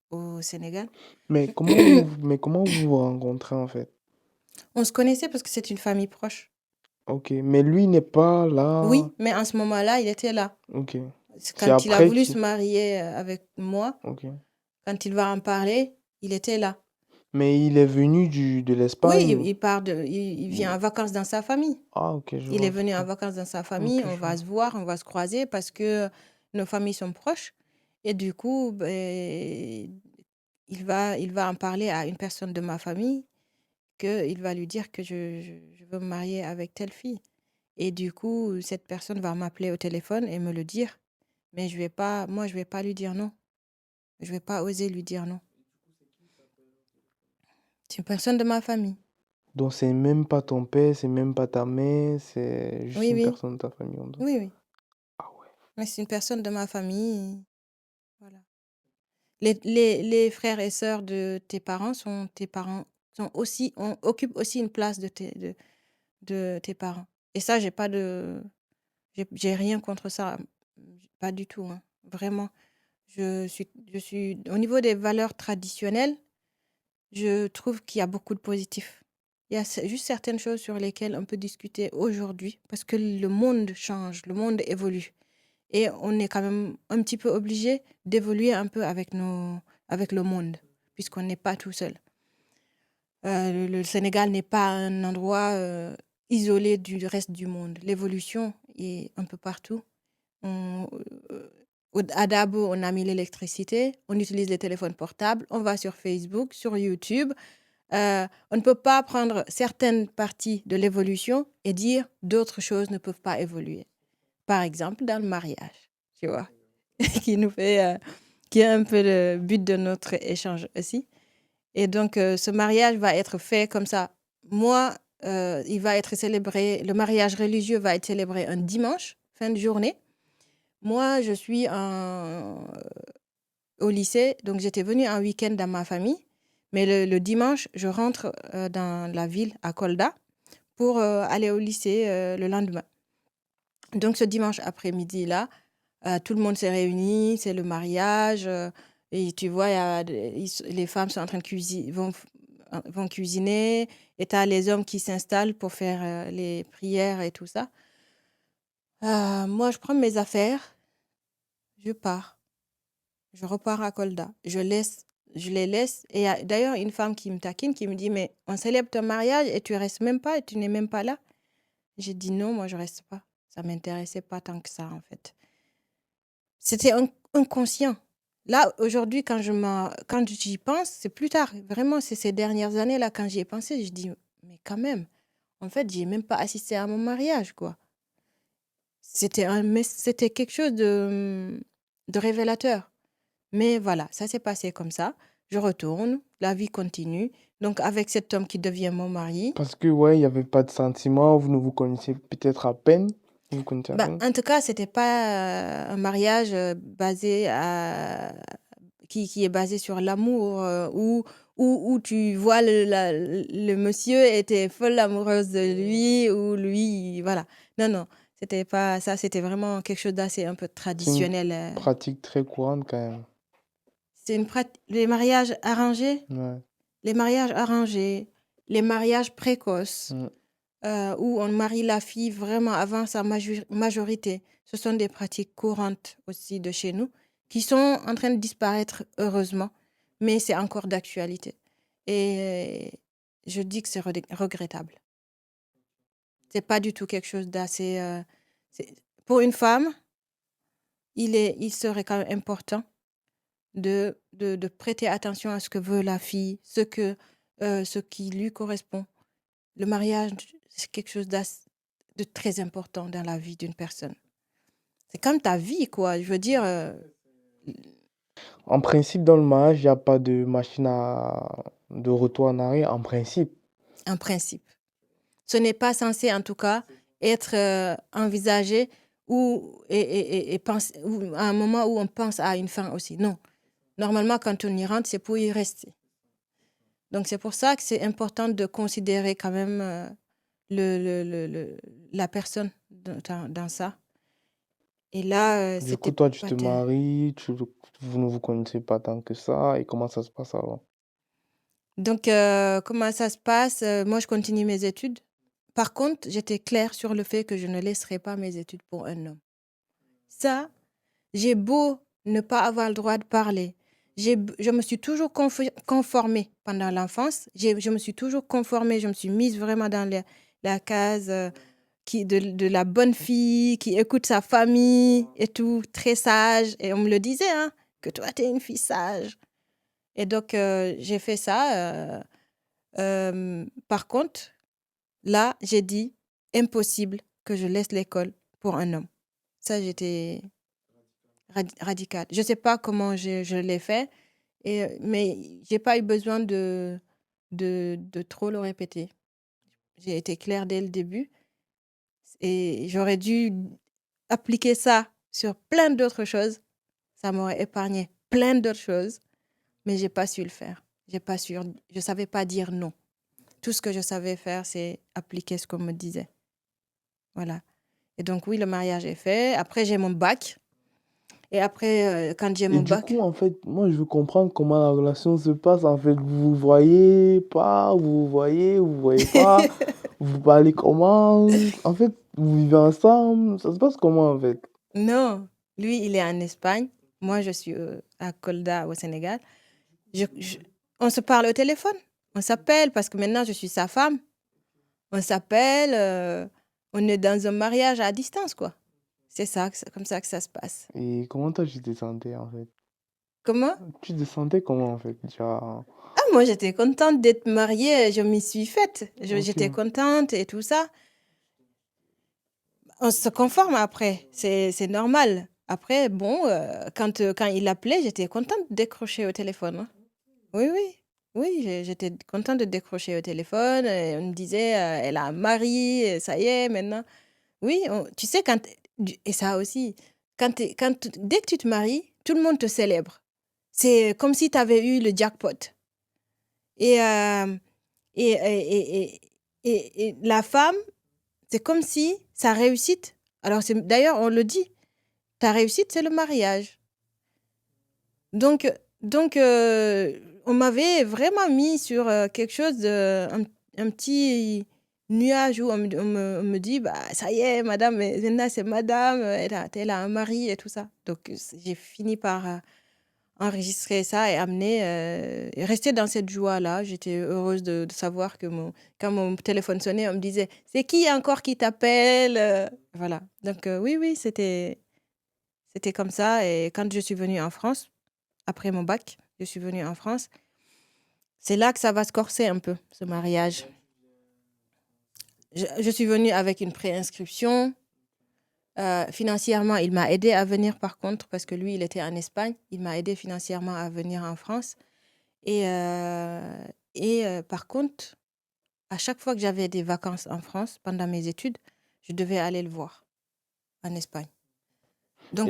au Sénégal. Mais comment vous vous rencontrez en fait? On se connaissait parce que c'est une famille proche. Ok, mais lui n'est pas là. Oui, mais en ce moment-là, il était là. Ok. C'est C'est quand il a après voulu qu'il... se marier avec moi, Ok. quand il va en parler, il était là. Mais il est venu de Oui, l'Espagne. il vient en vacances dans sa famille. Ah, ok, je Il est vois, je venu en vois. vacances dans sa famille, Ok, on je va vois. se voir, on va se croiser parce que nos familles sont proches. Et du coup, ben, il va en parler à une personne de ma famille, qu'il va lui dire que je veux me marier avec telle fille. Et du coup, cette personne va m'appeler au téléphone et me le dire. Mais moi, je vais pas lui dire non. Je vais pas oser lui dire non. C'est une personne de ma famille. Donc c'est même pas ton père, c'est même pas ta mère, c'est juste Oui, une oui, personne de ta famille en dehors. oui, oui. Ah ouais. Mais c'est une personne de ma famille. Voilà. Les frères et sœurs de tes parents occupent aussi une place de tes parents. Et ça, j'ai rien contre ça. Pas du tout, hein. Vraiment. Je suis, au niveau des valeurs traditionnelles, je trouve qu'il y a beaucoup de positifs. Il y a juste certaines choses sur lesquelles on peut discuter aujourd'hui parce que le monde change, le monde évolue. Et on est quand même un petit peu obligé d'évoluer un peu avec le monde, puisqu'on n'est pas tout seul. Le Sénégal n'est pas un endroit isolé du reste du monde. L'évolution est un peu partout. À Dabo, on a mis l'électricité, on utilise les téléphones portables, on va sur Facebook, sur YouTube. On ne peut pas prendre certaines parties de l'évolution et dire d'autres choses ne peuvent pas évoluer. Par exemple, dans le mariage, tu vois, qui est un peu le but de notre échange aussi. Et donc, ce mariage va être fait comme ça. Moi, il va être célébré, le mariage religieux va être célébré un dimanche, fin de journée. Moi, je suis au lycée, donc j'étais venue un week-end dans ma famille. Mais le dimanche, je rentre dans la ville, à Kolda, pour aller au lycée le lendemain. Donc, ce dimanche après-midi-là, tout le monde s'est réuni, c'est le mariage. Et tu vois, les femmes sont en train de cuisiner, vont cuisiner. Et tu as les hommes qui s'installent pour faire les prières et tout ça. Moi, je prends mes affaires, je pars. Je repars à Kolda. Je les laisse. Et il y a d'ailleurs une femme qui me taquine, qui me dit, mais on célèbre ton mariage et tu restes même pas, et tu n'es même pas là. J'ai dit non, moi je reste pas. Ça m'intéressait pas tant que ça en fait. C'était inconscient. Là, aujourd'hui, quand j'y pense, c'est plus tard. Vraiment, c'est ces dernières années-là, quand j'y ai pensé, je dis, mais quand même, en fait, j'ai même pas assisté à mon mariage, quoi. Mais c'était quelque chose de révélateur. Mais voilà, ça s'est passé comme ça. Je retourne, la vie continue. Donc, avec cet homme qui devient mon mari. Parce que, ouais, il n'y avait pas de sentiments, vous ne vous connaissez peut-être à peine. Vous connaissez à peine. En tout cas, c'était pas un mariage qui est basé sur l'amour, où tu vois le monsieur était folle amoureuse de lui, ou lui, voilà. Non, c'était pas ça, c'était vraiment quelque chose d'assez un peu C'est une traditionnel. pratique très courante quand même. C'est les mariages arrangés, Ouais. les mariages arrangés, les mariages précoces. Mm. Où on marie la fille vraiment avant sa majorité. Ce sont des pratiques courantes aussi de chez nous qui sont en train de disparaître heureusement, mais c'est encore d'actualité. Et je dis que c'est regrettable. C'est pas du tout quelque chose d'assez... pour une femme, il serait quand même important de prêter attention à ce que veut la fille, ce qui lui correspond. Le mariage, c'est quelque chose de très important dans la vie d'une personne. C'est comme ta vie, quoi. Je veux dire, En principe, dans le mariage, il n'y a pas de machine de retour en arrière, en principe. en principe. Ce n'est pas censé, en tout cas, être envisagé et à un moment où on pense à une fin aussi. Non. Normalement, quand on y rentre, c'est pour y rester. Donc, c'est pour ça que c'est important de considérer quand même la personne dans ça. Et là, Du c'était coup, toi, tu pas te maries, vous ne vous connaissez pas tant que ça, et comment ça se passe alors? Donc, comment ça se passe? Moi, je continue mes études. Par contre, j'étais claire sur le fait que je ne laisserai pas mes études pour un homme. Ça, j'ai beau ne pas avoir le droit de parler. Je me suis toujours conformée pendant l'enfance. Je me suis toujours conformée. Je me suis mise vraiment dans la case de la bonne fille qui écoute sa famille et tout, très sage. Et on me le disait, hein, que toi, tu es une fille sage. Et donc, j'ai fait ça. Par contre, là, j'ai dit, impossible que je laisse l'école pour un homme. Ça, j'étais radicale. Je ne sais pas comment je l'ai fait, mais je n'ai pas eu besoin de trop le répéter. J'ai été claire dès le début et j'aurais dû appliquer ça sur plein d'autres choses. Ça m'aurait épargné plein d'autres choses, mais je n'ai pas su le faire. Je ne savais pas dire non. Tout ce que je savais faire, c'est appliquer ce qu'on me disait. Voilà. Et donc, oui, le mariage est fait. Après, j'ai mon bac. Et après, quand j'ai Et mon du bac, coup, en fait, moi, je veux comprendre comment la relation se passe. En fait, vous vous voyez pas, vous voyez pas, vous parlez comment? En fait, vous vivez ensemble, ça se passe comment, en fait? non, lui, il est en Espagne. Moi, je suis à Kolda, au Sénégal. On se parle au téléphone. On s'appelle parce que maintenant, je suis sa femme. On s'appelle, on est dans un mariage à distance, quoi. C'est ça, comme ça que ça se passe. Et comment toi, tu te sentais, en fait? Comment? Tu te sentais comment, en fait? Ah, moi, j'étais contente d'être mariée, je m'y suis faite. J'étais Ok. contente et tout ça. On se conforme après, c'est normal. Après, bon, quand il appelait, j'étais contente de décrocher au téléphone, hein. Oui, oui. Oui, j'étais contente de décrocher au téléphone. Et on me disait, elle a un mari, ça y est, maintenant. Oui, tu sais, et ça aussi, dès que tu te maries, tout le monde te célèbre. C'est comme si tu avais eu le jackpot. Et, euh, et, et, et, et la femme, c'est comme si sa réussite, alors d'ailleurs, on le dit, ta réussite, c'est le mariage. Donc, donc, on m'avait vraiment mis sur quelque chose, un petit nuage où on me dit, bah, ça y est, madame, Zena, c'est madame, elle a un mari et tout ça. Donc, j'ai fini par enregistrer ça et et rester dans cette joie-là. J'étais heureuse de savoir que quand mon téléphone sonnait, on me disait, c'est qui encore qui t'appelle? Voilà. Donc, oui, oui, c'était comme ça. Et quand je suis venue en France, après mon bac, je suis venue en France. C'est là que ça va se corser un peu, ce mariage. Je suis venue avec une préinscription. Financièrement, il m'a aidé à venir par contre, parce que lui, il était en Espagne. Il m'a aidé financièrement à venir en France. Et par contre, à chaque fois que j'avais des vacances en France, pendant mes études, je devais aller le voir en Espagne. Donc,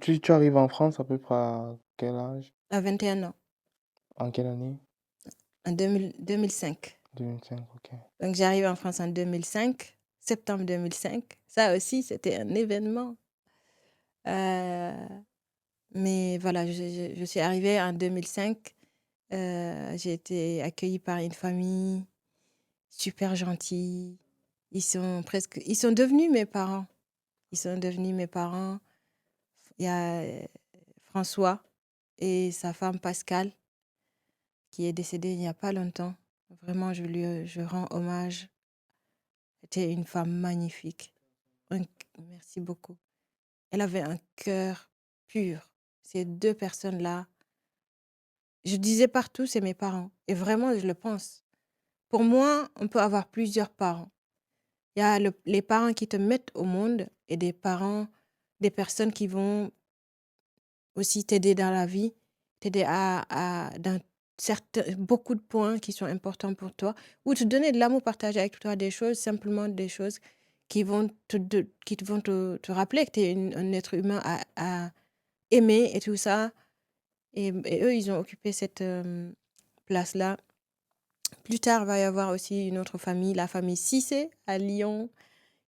Et tu arrives en France à peu près à quel âge? à 21 ans, En quelle année? en 2005. 2005, ok. Donc, j'arrive en France en 2005, septembre 2005. Ça aussi, c'était un événement. Euh, mais voilà, je suis arrivée en 2005. J'ai été accueillie par une famille super gentille. Ils sont devenus mes parents. Ils sont devenus mes parents. Il y a François et sa femme Pascale qui est décédée il n'y a pas longtemps. Vraiment, je rends hommage. C'était une femme magnifique. Merci beaucoup. Elle avait un cœur pur. Ces deux personnes-là, je disais partout, c'est mes parents. Et vraiment, je le pense. Pour moi, on peut avoir plusieurs parents. Il y a les parents qui te mettent au monde et des parents, des personnes qui vont aussi t'aider dans la vie, t'aider dans beaucoup de points qui sont importants pour toi, ou te donner de l'amour, partager avec toi des choses, simplement des choses qui vont te rappeler que tu es un être humain à aimer et tout ça. Et eux, ils ont occupé cette place-là. Plus tard, il va y avoir aussi une autre famille, la famille Cissé à Lyon,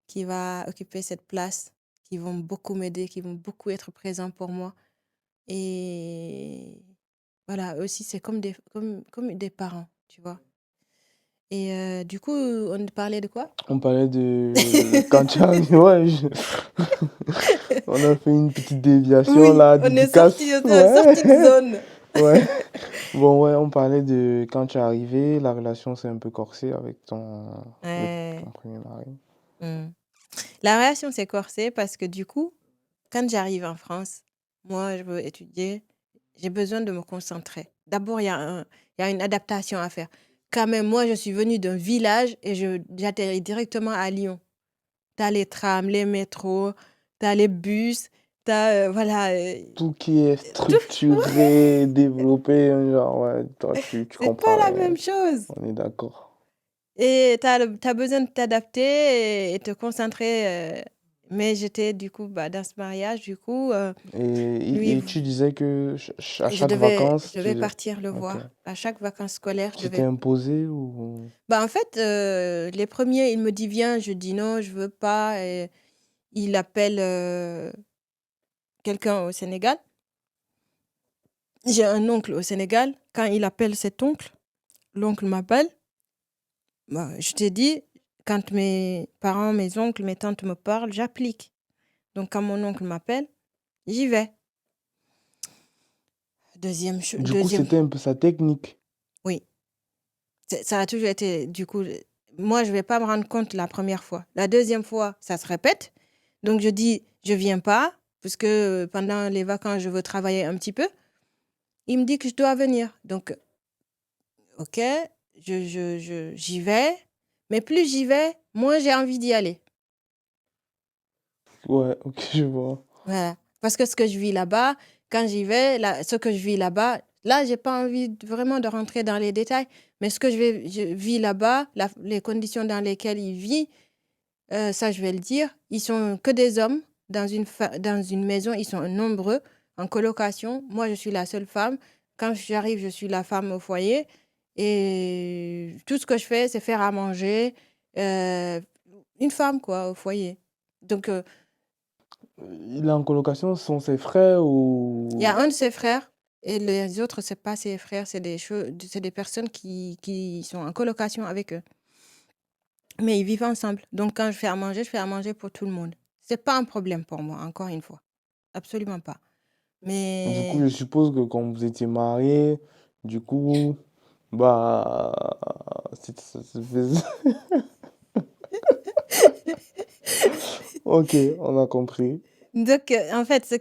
qui va occuper cette place, qui vont beaucoup m'aider, qui vont beaucoup être présents pour moi. Et voilà, eux aussi, c'est comme des parents, tu vois. Et du coup, on parlait de quoi? On parlait de quand tu arrives, ouais, on a fait une petite déviation Oui, là, on est dédicace, sorti de ouais, zone. ouais. Bon, ouais, on parlait de quand tu es arrivé, la relation s'est un peu corsée avec ton Ouais. premier mari. Mm. La relation s'est corsée parce que du coup, quand j'arrive en France, moi, je veux étudier, j'ai besoin de me concentrer. D'abord, il y a une adaptation à faire. Quand même, moi, je suis venue d'un village et j'atterris directement à Lyon. Tu as les trams, les métros, tu as les bus, tu as, voilà, Tout qui est tout. structuré, développé, genre, ouais, toi, tu C'est pas comprends la rien. même chose. On est d'accord. Et tu as besoin de t'adapter et te concentrer. Mais j'étais, du coup, dans ce mariage, du coup, lui, Et tu disais que à je chaque devais, vacances, je devais partir le ok. voir. À chaque vacances scolaires, je Tu t'es devais. imposé ou... En fait, les premiers, il me dit viens, je dis non, je veux pas. Et il appelle quelqu'un au Sénégal. J'ai un oncle au Sénégal. Quand il appelle cet oncle, l'oncle m'appelle. Je t'ai dit, quand mes parents, mes oncles, mes tantes me parlent, j'applique. Donc, quand mon oncle m'appelle, j'y vais. Du coup, c'était un peu sa technique. Oui. Ça a toujours été, du coup, moi, je ne vais pas me rendre compte la première fois. La deuxième fois, ça se répète. Donc, je dis, je ne viens pas, parce que pendant les vacances, je veux travailler un petit peu. Il me dit que je dois venir. Donc, OK, j'y vais. Mais plus j'y vais, moins j'ai envie d'y aller. Ouais, ok, je vois. Voilà. Parce que ce que je vis là-bas, quand j'y vais, ce que je vis là-bas, là, j'ai pas envie vraiment de rentrer dans les détails, mais ce que je vis là-bas, les conditions dans lesquelles il vit, ça, je vais le dire, ils sont que des hommes dans une maison, ils sont nombreux en colocation. Moi, je suis la seule femme. Quand j'arrive, je suis la femme au foyer. Et tout ce que je fais, c'est faire à manger. Une femme, quoi, au foyer. Donc, Il est en colocation, ce sont ses frères il y a ou... un de ses frères et les autres, c'est pas ses frères, c'est des personnes qui sont en colocation avec eux. Mais ils vivent ensemble. Donc, quand je fais à manger pour tout le monde. C'est pas un problème pour moi, encore une fois. Absolument pas. Du coup, Mais je suppose que quand vous étiez mariés, du coup, bah, ça se faisait... Ok, on a compris. donc, en fait, ce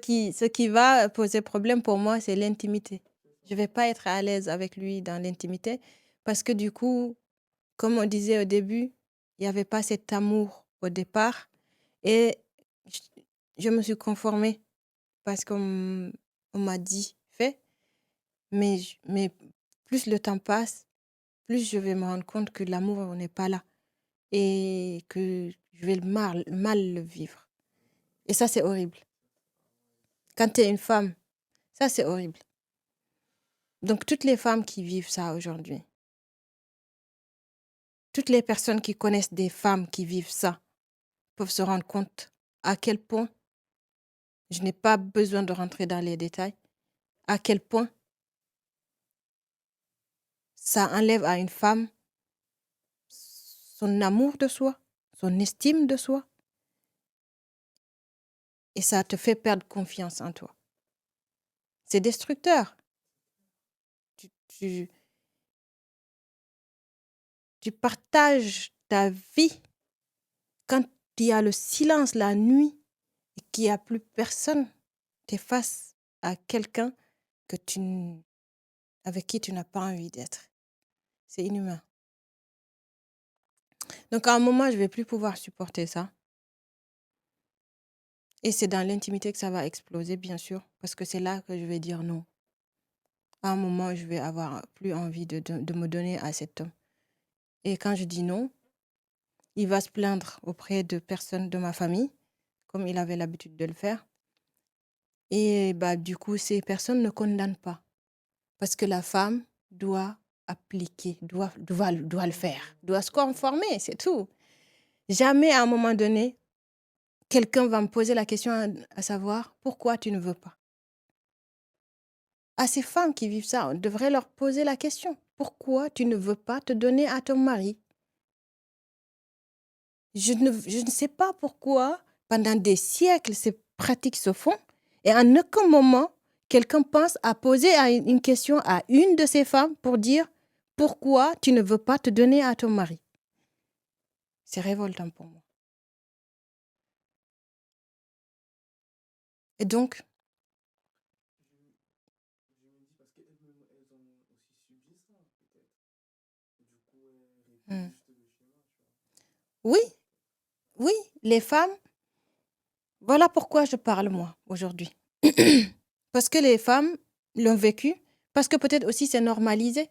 qui va poser problème pour moi, c'est l'intimité. Je vais pas être à l'aise avec lui dans l'intimité parce que du coup, comme on disait au début, il n'y avait pas cet amour au départ et je, je me suis conformée parce qu'on on m'a dit fais, mais plus le temps passe, plus je vais me rendre compte que l'amour n'est pas là et que je vais mal le vivre. Et ça, c'est horrible. Quand tu es une femme, ça, c'est horrible. Donc, toutes les femmes qui vivent ça aujourd'hui, toutes les personnes qui connaissent des femmes qui vivent ça, peuvent se rendre compte à quel point, je n'ai pas besoin de rentrer dans les détails, à quel point ça enlève à une femme son amour de soi, son estime de soi, et ça te fait perdre confiance en toi. C'est destructeur. Tu, tu, tu partages ta vie quand il y a le silence la nuit et qu'il n'y a plus personne. Tu es face à quelqu'un avec qui tu n'as pas envie d'être. C'est inhumain. Donc à un moment, je ne vais plus pouvoir supporter ça. Et c'est dans l'intimité que ça va exploser, bien sûr, parce que c'est là que je vais dire non. À un moment, je vais avoir plus envie de me donner à cet homme. Et quand je dis non, il va se plaindre auprès de personnes de ma famille, comme il avait l'habitude de le faire. Et bah, du coup, ces personnes ne condamnent pas, parce que la femme doit appliquer, doit le faire, doit se conformer, c'est tout. Jamais à un moment donné, quelqu'un va me poser la question à savoir pourquoi tu ne veux pas. À ces femmes qui vivent ça, on devrait leur poser la question. Pourquoi tu ne veux pas te donner à ton mari? Je ne sais pas pourquoi, pendant des siècles, ces pratiques se font et en aucun moment, quelqu'un pense à poser une question à une de ces femmes pour dire pourquoi tu ne veux pas te donner à ton mari. C'est révoltant pour moi. Et donc, hmm, oui, oui, les femmes, voilà pourquoi je parle moi aujourd'hui. Parce que les femmes l'ont vécu, parce que peut-être aussi c'est normalisé,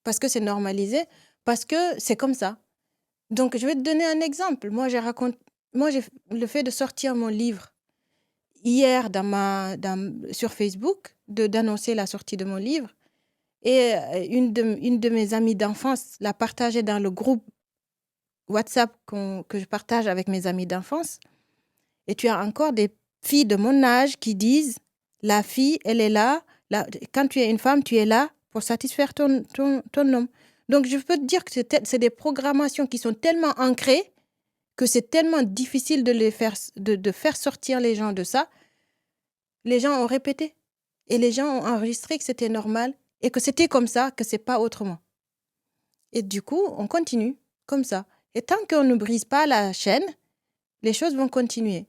parce que c'est normalisé, parce que c'est comme ça. Donc, je vais te donner un exemple. Moi, j'ai le fait de sortir mon livre hier sur Facebook, d'annoncer la sortie de mon livre. Et une de mes amies d'enfance l'a partagé dans le groupe WhatsApp que je partage avec mes amis d'enfance. Et tu as encore des filles de mon âge qui disent, la fille, elle est là, quand tu es une femme, tu es là pour satisfaire ton homme. Donc, je peux te dire que c'est des programmations qui sont tellement ancrées que c'est tellement difficile de faire sortir les gens de ça. Les gens ont répété et les gens ont enregistré que c'était normal et que c'était comme ça, que c'est pas autrement. Et du coup, on continue comme ça. Et tant qu'on ne brise pas la chaîne, les choses vont continuer.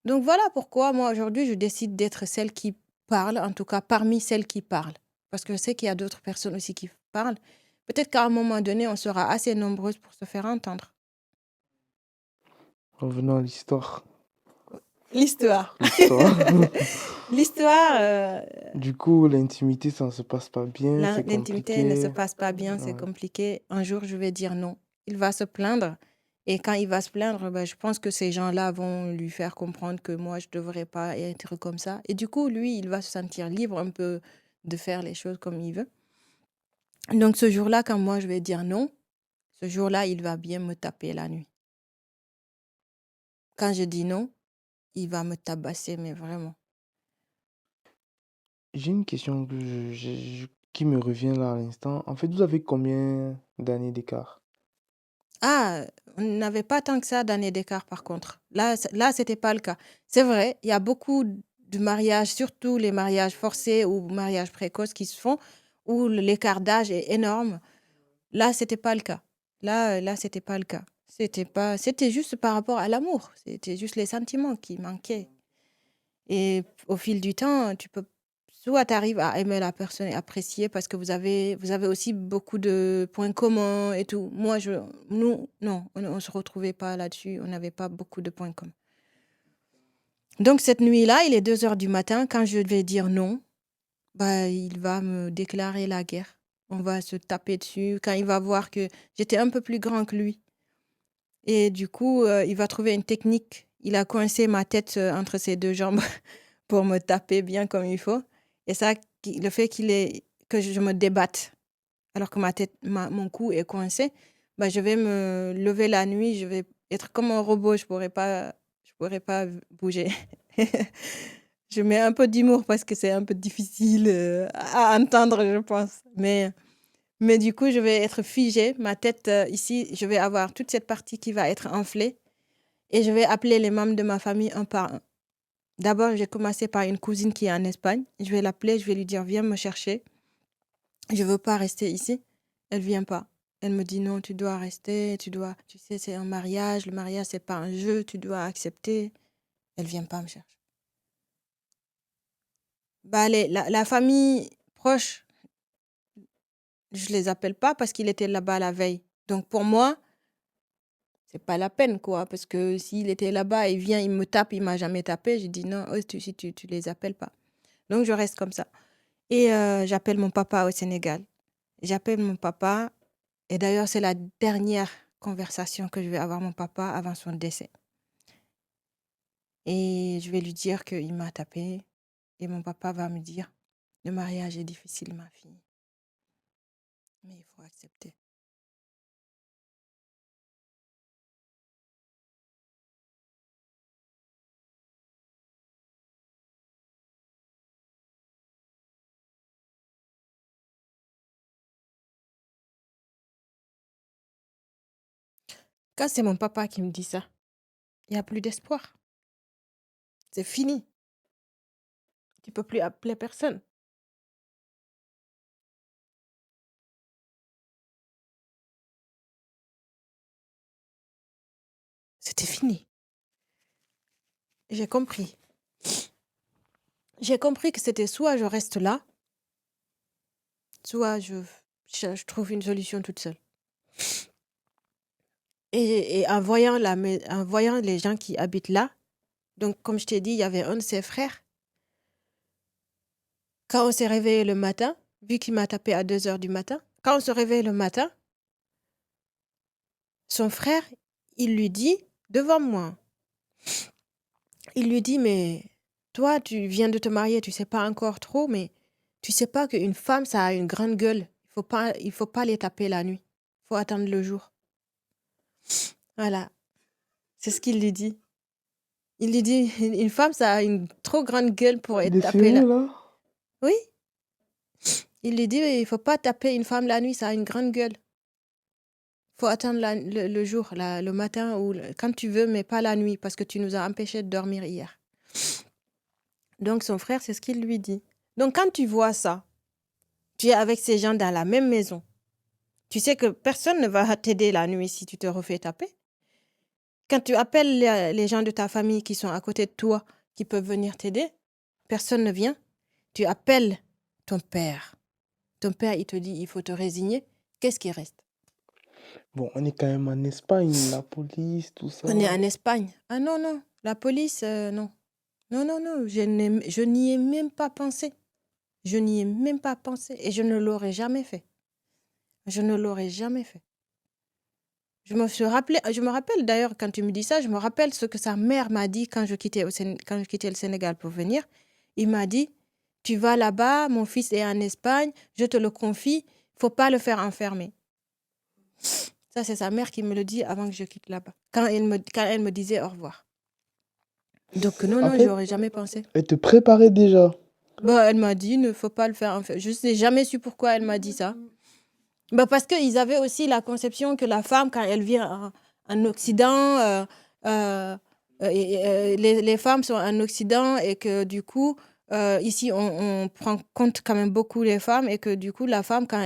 Donc voilà pourquoi moi aujourd'hui je décide d'être celle qui parle, en tout cas parmi celles qui parlent. Parce que je sais qu'il y a d'autres personnes aussi qui parlent. Peut-être qu'à un moment donné, on sera assez nombreuses pour se faire entendre. Revenons à l'histoire. L'histoire. L'histoire. L'histoire, Du coup, l'intimité, ça ne se passe pas bien, c'est l'intimité ne se compliqué. passe pas bien, c'est Ouais. compliqué. Un jour, je vais dire non. Il va se plaindre. Et quand il va se plaindre, ben, je pense que ces gens-là vont lui faire comprendre que moi, je ne devrais pas être comme ça. Et du coup, lui, il va se sentir libre un peu de faire les choses comme il veut. Donc ce jour-là, quand moi, je vais dire non, ce jour-là, il va bien me taper la nuit. Quand je dis non, il va me tabasser, mais vraiment. J'ai une question qui me revient là à l'instant. En fait, vous avez combien d'années d'écart? Ah, on n'avait pas tant que ça d'années d'écart par contre. Là, c'était pas le cas. C'est vrai, il y a beaucoup de mariages, surtout les mariages forcés ou mariages précoces qui se font, où l'écart d'âge est énorme. Là, c'était pas le cas. Là, c'était pas le cas. C'était juste par rapport à l'amour. C'était juste les sentiments qui manquaient. Et au fil du temps, tu peux soit tu arrives à aimer la personne et apprécier parce que vous avez aussi beaucoup de points communs et tout. Nous, non, on se retrouvait pas là-dessus. On n'avait pas beaucoup de points communs. Donc cette nuit-là, il est 2 heures du matin. Quand je vais dire non, bah, il va me déclarer la guerre. On va se taper dessus. Quand il va voir que j'étais un peu plus grand que lui. Et du coup, il va trouver une technique. Il a coincé ma tête entre ses deux jambes pour me taper bien comme il faut. Et ça, le fait que je me débatte alors que mon cou est coincé, bah, je vais me lever la nuit, je vais être comme un robot, je pourrais pas bouger. Je mets un peu d'humour parce que c'est un peu difficile à entendre, je pense. Mais du coup, je vais être figée, ma tête ici, je vais avoir toute cette partie qui va être enflée et je vais appeler les membres de ma famille un par un. D'abord, j'ai commencé par une cousine qui est en Espagne. Je vais l'appeler, je vais lui dire, viens me chercher. Je veux pas rester ici. Elle vient pas. Elle me dit, non, tu dois rester, tu sais, c'est un mariage. Le mariage, c'est pas un jeu, tu dois accepter. Elle vient pas me chercher. Bah, la famille proche, je les appelle pas parce qu'il était là-bas la veille. Donc, pour moi, c'est pas la peine, quoi. Parce que s'il était là-bas, il vient, il me tape, il m'a jamais tapé. Je dis, non, si tu les appelles pas. Donc, je reste comme ça. Et j'appelle mon papa au Sénégal. J'appelle mon papa. Et d'ailleurs, c'est la dernière conversation que je vais avoir mon papa avant son décès. Et je vais lui dire qu'il m'a tapé. Et mon papa va me dire, le mariage est difficile, ma fille. Mais il faut accepter. Quand c'est mon papa qui me dit ça, il n'y a plus d'espoir. C'est fini. Tu peux plus appeler personne. C'était fini. J'ai compris. J'ai compris que c'était soit je reste là, soit je trouve une solution toute seule. Et en voyant les gens qui habitent là, donc comme je t'ai dit, il y avait un de ses frères. Quand on s'est réveillé le matin, vu qu'il m'a tapé à 2 heures du matin, quand on se réveille le matin, son frère, il lui dit, devant moi, il lui dit, mais toi, tu viens de te marier, tu sais pas encore trop, mais tu sais pas qu'une femme, ça a une grande gueule. Il faut pas les taper la nuit. Il faut attendre le jour. Voilà, c'est ce qu'il lui dit. Il lui dit, une femme, ça a une trop grande gueule pour Il être est tapée là. sérieux là? Oui, il lui dit, il faut pas taper une femme la nuit, ça a une grande gueule. Faut attendre le jour, le matin ou quand tu veux, mais pas la nuit, parce que tu nous as empêchés de dormir hier. Donc son frère, c'est ce qu'il lui dit. Donc quand tu vois ça, tu es avec ces gens dans la même maison, Tu sais que personne ne va t'aider la nuit si tu te refais taper. Quand tu appelles les gens de ta famille qui sont à côté de toi, qui peuvent venir t'aider, personne ne vient. Tu appelles ton père. Ton père, il te dit, il faut te résigner. Qu'est-ce qui reste? Bon, on est quand même en Espagne, la police, tout On est ça. en Espagne. Ah non, non, la police, non. Non, non, non, je n'y ai même pas pensé. Je n'y ai même pas pensé et je ne l'aurais jamais fait. Je ne l'aurais jamais fait. Je me rappelle d'ailleurs quand tu me dis ça, je me rappelle ce que sa mère m'a dit quand je quittais le Sénégal pour venir. Il m'a dit, tu vas là-bas, mon fils est en Espagne, je te le confie, faut pas le faire enfermer. Ça, c'est sa mère qui me le dit avant que je quitte là-bas, quand elle me disait au revoir. Donc non, En non, fait, j'aurais jamais pensé. elle te préparait déjà. Bah, elle m'a dit, ne faut pas le faire enfermer. Je n'ai jamais su pourquoi elle m'a dit ça. Bah, parce qu'ils avaient aussi la conception que la femme, quand elle vient en Occident, les femmes sont en Occident et que du coup, ici, on prend compte quand même beaucoup les femmes et que du coup, la femme, quand,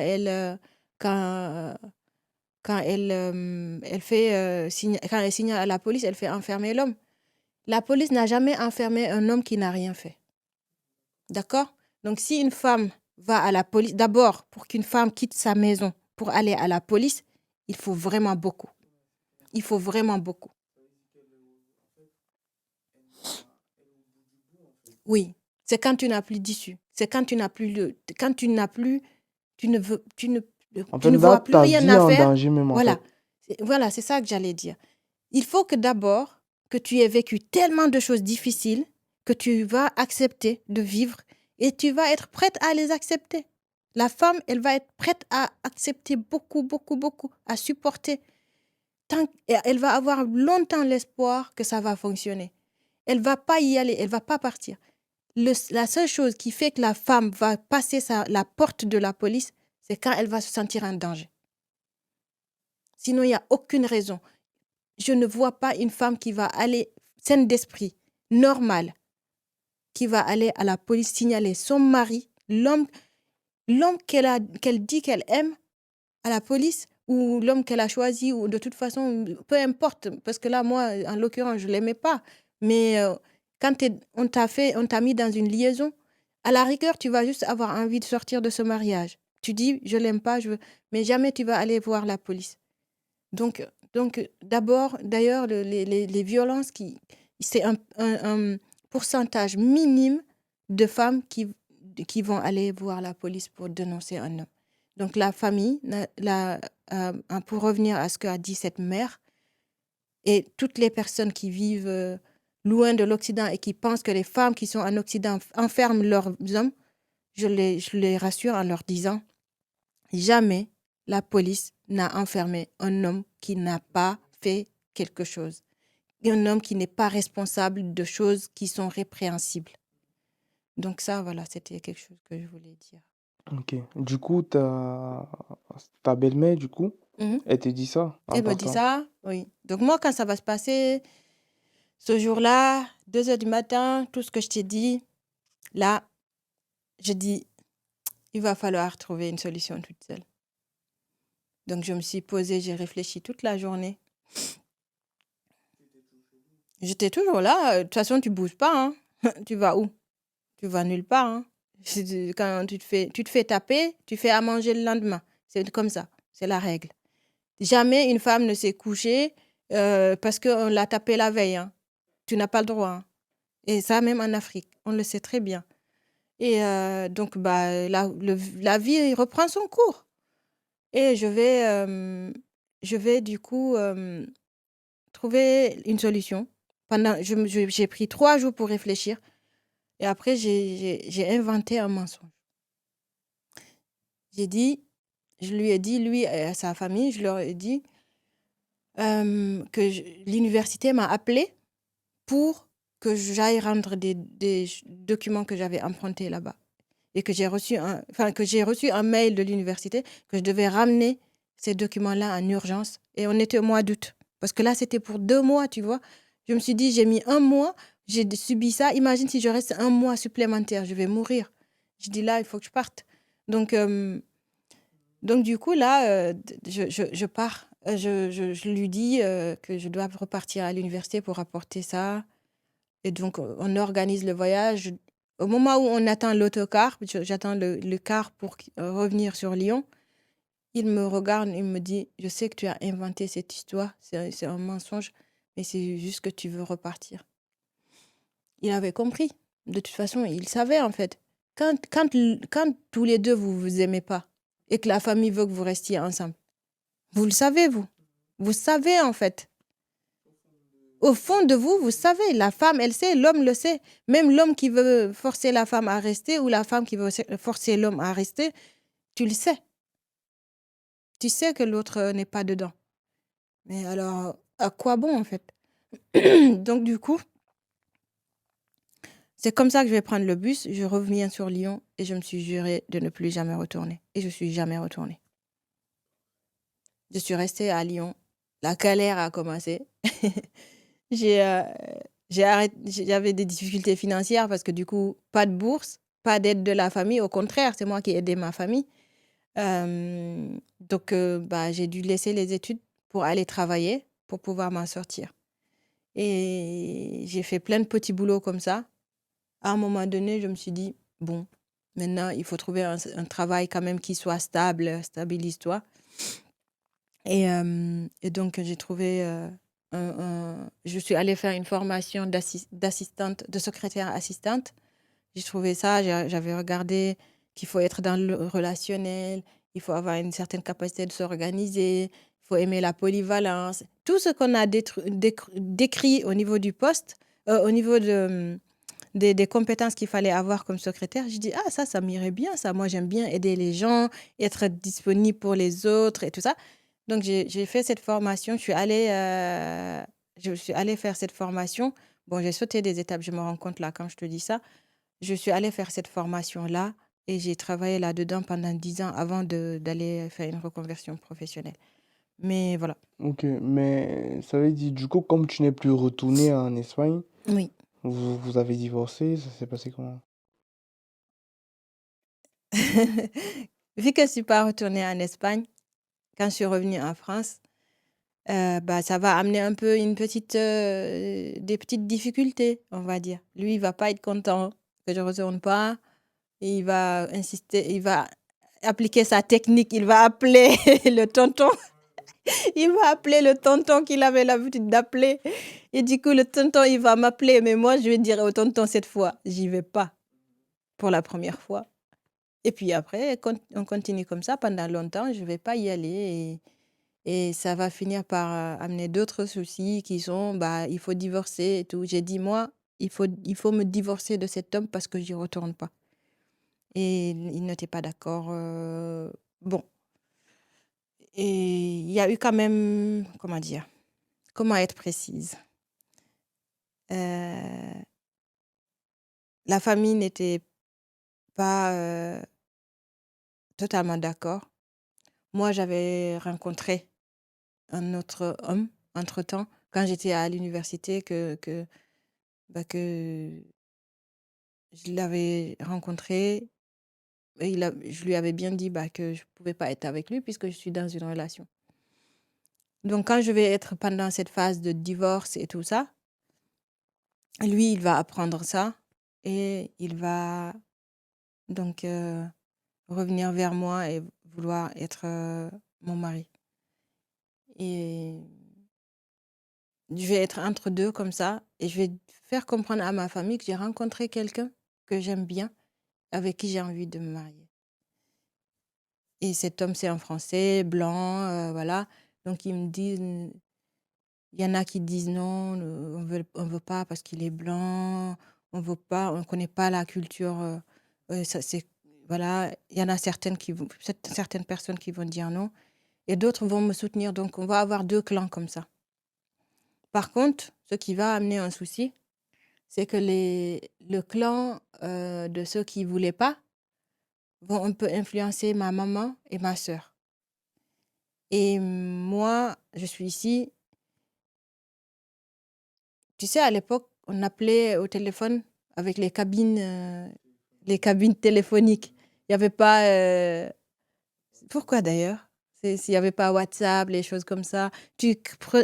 quand elle signe à la police, elle fait enfermer l'homme. La police n'a jamais enfermé un homme qui n'a rien fait. D'accord? Donc, si une femme va à la police, d'abord, pour qu'une femme quitte sa maison pour aller à la police, il faut vraiment beaucoup. Il faut vraiment beaucoup. Oui, c'est quand tu n'as plus d'issue. C'est quand tu n'as plus quand tu n'as plus, tu ne veux, En tu fait, ne là, vois plus ta rien vie est à en faire. danger même, en Voilà. fait. Voilà, c'est ça que j'allais dire. Il faut que d'abord, que tu aies vécu tellement de choses difficiles que tu vas accepter de vivre et tu vas être prête à les accepter. La femme, elle va être prête à accepter beaucoup, beaucoup, beaucoup, à supporter. Elle va avoir longtemps l'espoir que ça va fonctionner. Elle va pas y aller, elle va pas partir. La seule chose qui fait que la femme va passer la porte de la police, c'est quand elle va se sentir en danger. Sinon, il n'y a aucune raison. Je ne vois pas une femme qui va aller, saine d'esprit, normale, qui va aller à la police signaler son mari, l'homme qu'elle dit qu'elle aime, à la police, ou l'homme qu'elle a choisi, ou de toute façon, peu importe, parce que là, moi, en l'occurrence, je ne l'aimais pas. Mais quand on t'a mis dans une liaison, à la rigueur, tu vas juste avoir envie de sortir de ce mariage. Tu dis, je ne l'aime pas, mais jamais tu vas aller voir la police. Donc d'abord, d'ailleurs, les violences, c'est un pourcentage minime de femmes qui vont aller voir la police pour dénoncer un homme. Donc la famille, pour revenir à ce qu'a dit cette mère, et toutes les personnes qui vivent loin de l'Occident et qui pensent que les femmes qui sont en Occident enferment leurs hommes, je les rassure en leur disant, jamais la police n'a enfermé un homme qui n'a pas fait quelque chose. Un homme qui n'est pas responsable de choses qui sont répréhensibles. Donc ça, voilà, c'était quelque chose que je voulais dire. Ok. Du coup, ta belle-mère, du coup, Mhm. elle te dit ça en Elle me dit partant. ça, oui. Donc moi, quand ça va se passer, ce jour-là, 2 heures du matin, tout ce que je t'ai dit, là, je dis, il va falloir trouver une solution toute seule. Donc je me suis posée, j'ai réfléchi toute la journée. J'étais toujours là. De toute façon, tu bouges pas. Hein. Tu vas où? Tu vas nulle part. Hein. Quand tu te fais taper, tu fais à manger le lendemain. C'est comme ça. C'est la règle. Jamais une femme ne s'est couchée parce qu'on l'a tapée la veille. Hein. Tu n'as pas le droit. Hein. Et ça, même en Afrique. On le sait très bien. Et donc, bah, la vie reprend son cours. Et je vais du coup trouver une solution. J'ai pris 3 jours pour réfléchir. Et après, j'ai inventé un mensonge. Je lui ai dit, lui et sa famille, je leur ai dit que l'université m'a appelé pour que j'aille rendre des documents que j'avais empruntés là-bas. Et que j'ai reçu un mail de l'université que je devais ramener ces documents-là en urgence. Et on était au mois d'août. Parce que là, c'était pour 2 mois, tu vois. Je me suis dit, j'ai mis 1 mois, j'ai subi ça. Imagine si je reste 1 mois supplémentaire, je vais mourir. Je dis là, il faut que je parte. Donc, Donc du coup, là, je pars. Je lui dis que je dois repartir à l'université pour apporter ça. Et donc, on organise le voyage. Au moment où on attend l'autocar, j'attends le car pour revenir sur Lyon, il me regarde, il me dit, je sais que tu as inventé cette histoire, c'est un mensonge, mais c'est juste que tu veux repartir. Il avait compris. De toute façon, il savait en fait. Quand tous les deux, vous vous aimez pas et que la famille veut que vous restiez ensemble, vous le savez, vous. Vous savez en fait. Au fond de vous, vous savez, la femme, elle sait, l'homme le sait. Même l'homme qui veut forcer la femme à rester ou la femme qui veut forcer l'homme à rester, tu le sais. Tu sais que l'autre n'est pas dedans. Mais alors, à quoi bon en fait? Donc du coup, c'est comme ça que je vais prendre le bus. Je reviens sur Lyon et je me suis juré de ne plus jamais retourner. Et je suis jamais retournée. Je suis restée à Lyon. La galère a commencé. J'ai j'avais des difficultés financières parce que du coup, pas de bourse, pas d'aide de la famille. Au contraire, c'est moi qui ai aidé ma famille. Donc, bah, j'ai dû laisser les études pour aller travailler, pour pouvoir m'en sortir. Et j'ai fait plein de petits boulots comme ça. À un moment donné, je me suis dit, bon, maintenant, il faut trouver un travail quand même qui soit stable, stabilise-toi. Et donc, j'ai trouvé je suis allée faire une formation d'assistante, de secrétaire assistante. J'ai trouvé ça, j'avais regardé qu'il faut être dans le relationnel, il faut avoir une certaine capacité de s'organiser, il faut aimer la polyvalence. Tout ce qu'on a décrit au niveau du poste, au niveau des compétences qu'il fallait avoir comme secrétaire, je dis, ah, ça m'irait bien, ça. Moi, j'aime bien aider les gens, être disponible pour les autres et tout ça. Donc, j'ai fait cette formation. Je suis allée faire cette formation. Bon, j'ai sauté des étapes, je me rends compte là quand je te dis ça. Je suis allée faire cette formation-là et j'ai travaillé là-dedans pendant 10 ans avant d'aller faire une reconversion professionnelle. Mais voilà. Ok, mais ça veut dire, du coup, comme tu n'es plus retourné en Espagne, Oui. vous avez divorcé, ça s'est passé comment? Vu que je ne suis pas retournée en Espagne, quand je suis revenue en France, bah, ça va amener un peu des petites difficultés, on va dire. Lui, il va pas être content que je ne retourne pas. Et il va insister, il va appliquer sa technique. Il va appeler le tonton. Il va appeler le tonton qu'il avait l'habitude d'appeler. Et du coup, le tonton, il va m'appeler. Mais moi, je vais dire au tonton cette fois, j'y vais pas pour la première fois. Et puis après, on continue comme ça pendant longtemps. Je vais pas y aller. Et ça va finir par amener d'autres soucis qui sont, bah, il faut divorcer et tout. J'ai dit, moi, il faut me divorcer de cet homme parce que j'y retourne pas. Et il n'était pas d'accord. Bon. Et il y a eu quand même, comment dire, comment être précise. Euh, la famille n'était pas totalement d'accord. Moi, j'avais rencontré un autre homme entre-temps, quand j'étais à l'université, que je l'avais rencontré. Et je lui avais bien dit que je ne pouvais pas être avec lui puisque je suis dans une relation. Donc, quand je vais être pendant cette phase de divorce et tout ça, lui, il va apprendre ça et il va donc revenir vers moi et vouloir être mon mari. Et je vais être entre deux comme ça et je vais faire comprendre à ma famille que j'ai rencontré quelqu'un que j'aime bien, avec qui j'ai envie de me marier. Et cet homme, c'est un Français, blanc, voilà. Donc, ils me disent, il y en a qui disent non, on veut pas parce qu'il est blanc, on veut pas, on connaît pas la culture. Ça, voilà, il y en a certaines personnes qui vont dire non et d'autres vont me soutenir. Donc, on va avoir deux clans comme ça. Par contre, ce qui va amener un souci, c'est que le clan de ceux qui voulaient pas vont un peu influencer ma maman et ma sœur. Et moi, je suis ici. Tu sais, à l'époque, on appelait au téléphone avec les cabines téléphoniques. Il y avait pas, Pourquoi d'ailleurs? S'il n'y avait pas WhatsApp, les choses comme ça, tu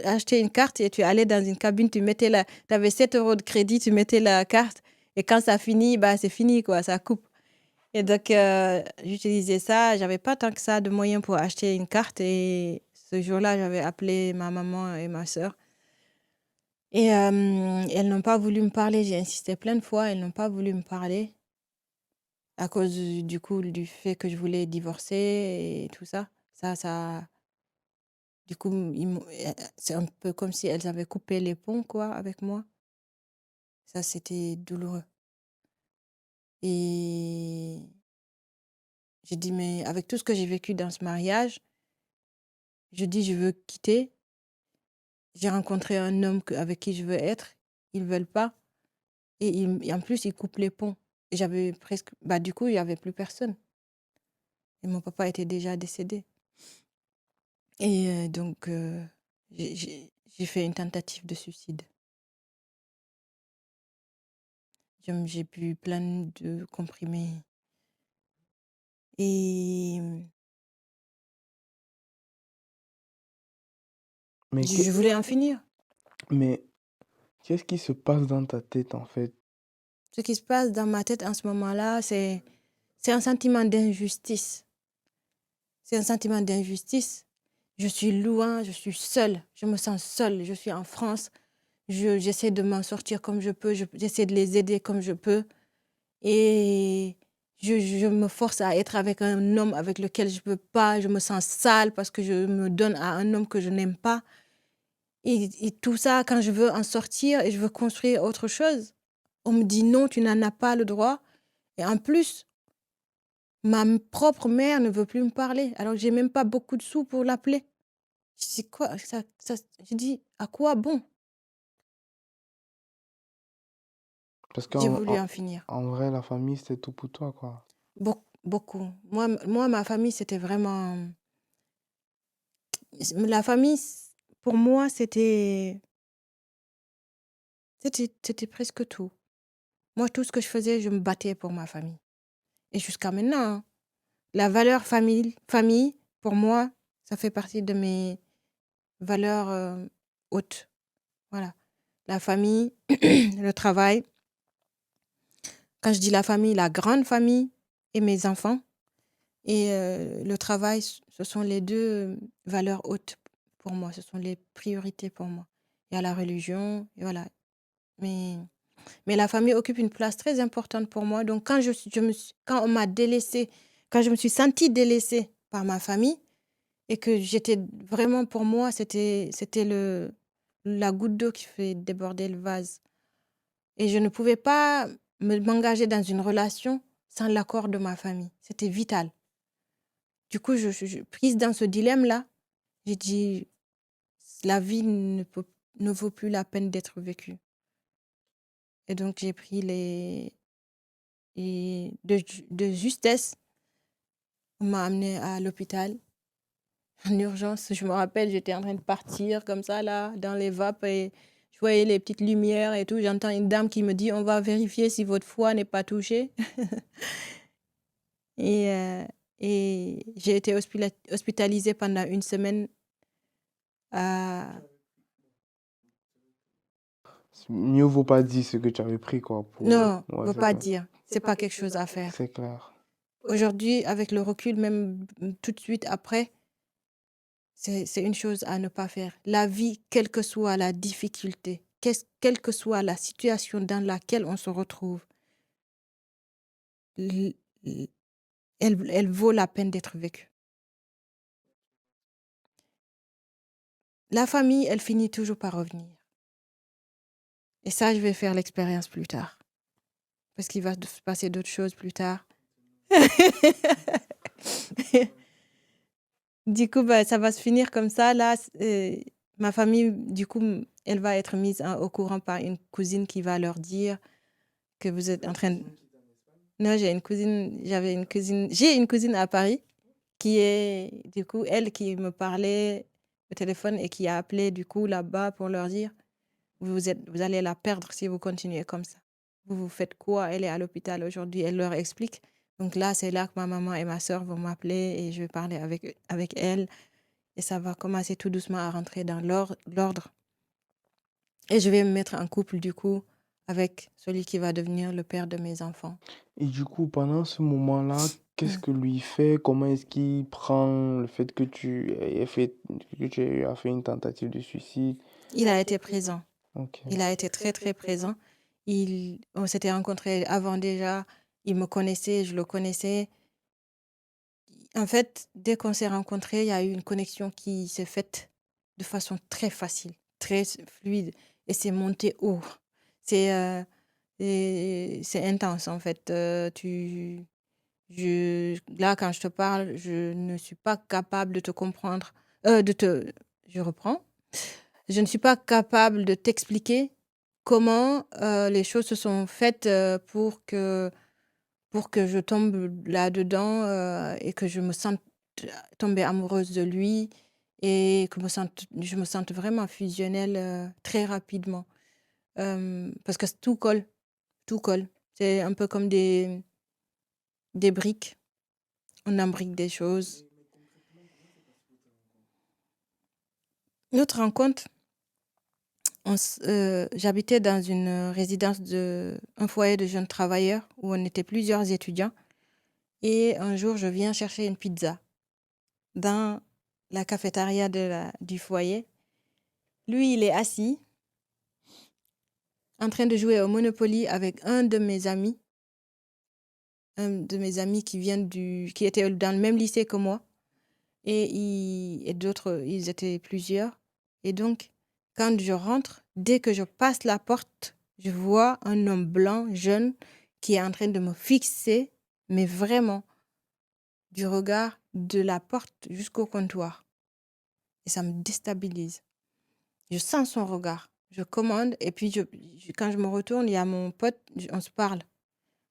achetais une carte et tu allais dans une cabine, tu avais 7 euros de crédit, tu mettais la carte et quand ça finit, bah, c'est fini, quoi, ça coupe. Et donc, j'utilisais ça. J'avais pas tant que ça de moyens pour acheter une carte. Et ce jour-là, j'avais appelé ma maman et ma sœur. Et elles n'ont pas voulu me parler. J'ai insisté plein de fois. Elles n'ont pas voulu me parler à cause du coup du fait que je voulais divorcer et tout ça. Du coup, c'est un peu comme si elles avaient coupé les ponts, quoi, avec moi. Ça, c'était douloureux. Et j'ai dit, mais avec tout ce que j'ai vécu dans ce mariage, je dis, je veux quitter. J'ai rencontré un homme avec qui je veux être. Ils ne veulent pas. Et en plus, ils coupent les ponts. Et j'avais presque... Bah, du coup, il n'y avait plus personne. Et mon papa était déjà décédé. Et donc, j'ai fait une tentative de suicide. J'ai bu plein de comprimés. Et Mais, je voulais en finir. mais qu'est-ce qui se passe dans ta tête, en fait? Ce qui se passe dans ma tête en ce moment-là, c'est un sentiment d'injustice. C'est un sentiment d'injustice. Je suis loin, je suis seule, je me sens seule, je suis en France, j'essaie de m'en sortir comme je peux, j'essaie de les aider comme je peux. Et je me force à être avec un homme avec lequel je ne peux pas, je me sens sale parce que je me donne à un homme que je n'aime pas. Et tout ça, quand je veux en sortir et je veux construire autre chose, on me dit non, tu n'en as pas le droit. Et en plus, ma propre mère ne veut plus me parler, alors que j'ai même pas beaucoup de sous pour l'appeler. Je dis quoi ça, je dis à quoi bon? Parce J'ai qu'en voulu en finir. en vrai, la famille, c'était tout pour toi, quoi. Beaucoup. Moi, ma famille, c'était vraiment... La famille, pour moi, c'était presque tout. Moi, tout ce que je faisais, je me battais pour ma famille. Et jusqu'à maintenant, hein, la valeur famille, pour moi, ça fait partie de mes valeurs hautes. Voilà. La famille, le travail. Quand je dis la famille, la grande famille et mes enfants. Et le travail, ce sont les deux valeurs hautes pour moi. Ce sont les priorités pour moi. Il y a la religion, et voilà. Mais la famille occupe une place très importante pour moi. Donc, quand quand on m'a délaissée, quand je me suis sentie délaissée par ma famille, et que j'étais vraiment, pour moi, c'était la goutte d'eau qui fait déborder le vase. Et je ne pouvais pas m'engager dans une relation sans l'accord de ma famille. C'était vital. Du coup, prise dans ce dilemme-là, j'ai dit, la vie ne vaut plus la peine d'être vécue. Et donc, j'ai pris de justesse, on m'a amenée à l'hôpital, en urgence. Je me rappelle, j'étais en train de partir comme ça, là, dans les vapes, et je voyais les petites lumières et tout. J'entends une dame qui me dit, on va vérifier si votre foie n'est pas touché. Et j'ai été hospitalisée pendant 1 semaine à... Mieux vaut pas dire ce que tu avais pris, quoi. Non, Ouais, ne c'est pas clair. dire. C'est pas quelque chose à faire. C'est clair. Aujourd'hui, avec le recul, même tout de suite après, c'est une chose à ne pas faire. La vie, quelle que soit la difficulté, quelle que soit la situation dans laquelle on se retrouve, l- l- elle vaut la peine d'être vécue. La famille, elle finit toujours par revenir. Et ça, je vais faire l'expérience plus tard. Parce qu'il va se passer d'autres choses plus tard. Du coup, bah, ça va se finir comme ça. Là, ma famille, du coup, elle va être mise au courant par une cousine qui va leur dire que vous êtes en train de... Non, j'ai une cousine à Paris qui est, du coup, elle qui me parlait au téléphone et qui a appelé, du coup, là-bas pour leur dire, vous allez la perdre si vous continuez comme ça. Vous faites quoi? Elle est à l'hôpital aujourd'hui. Elle leur explique. Donc là, c'est là que ma maman et ma sœur vont m'appeler et je vais parler avec elles. Et ça va commencer tout doucement à rentrer dans l'ordre. Et je vais me mettre en couple, du coup, avec celui qui va devenir le père de mes enfants. Et du coup, pendant ce moment-là, qu'est-ce Mm. que lui fait? Comment est-ce qu'il prend le fait que tu as fait une tentative de suicide? Il a été présent. Ok. Il a été très, très présent. On s'était rencontrés avant déjà. Il me connaissait, je le connaissais. En fait, dès qu'on s'est rencontrés, il y a eu une connexion qui s'est faite de façon très facile, très fluide. Et c'est monté haut. C'est c'est intense, en fait. Là, quand je te parle, je ne suis pas capable de te comprendre. Je reprends. Je ne suis pas capable de t'expliquer comment les choses se sont faites pour que je tombe là-dedans et que je me sente tomber amoureuse de lui et que je me sente vraiment fusionnelle très rapidement. Parce que tout colle, tout colle. C'est un peu comme des briques. On imbrique des choses. Notre rencontre, j'habitais dans une résidence un foyer de jeunes travailleurs où on était plusieurs étudiants. Et un jour, je viens chercher une pizza dans la cafétéria du foyer. Lui, il est assis en train de jouer au Monopoly avec un de mes amis qui était dans le même lycée que moi. Et d'autres, ils étaient plusieurs. Et donc, quand je rentre, dès que je passe la porte, je vois un homme blanc, jeune, qui est en train de me fixer, mais vraiment, du regard de la porte jusqu'au comptoir. Et ça me déstabilise. Je sens son regard. Je commande et puis quand je me retourne, il y a mon pote, on se parle.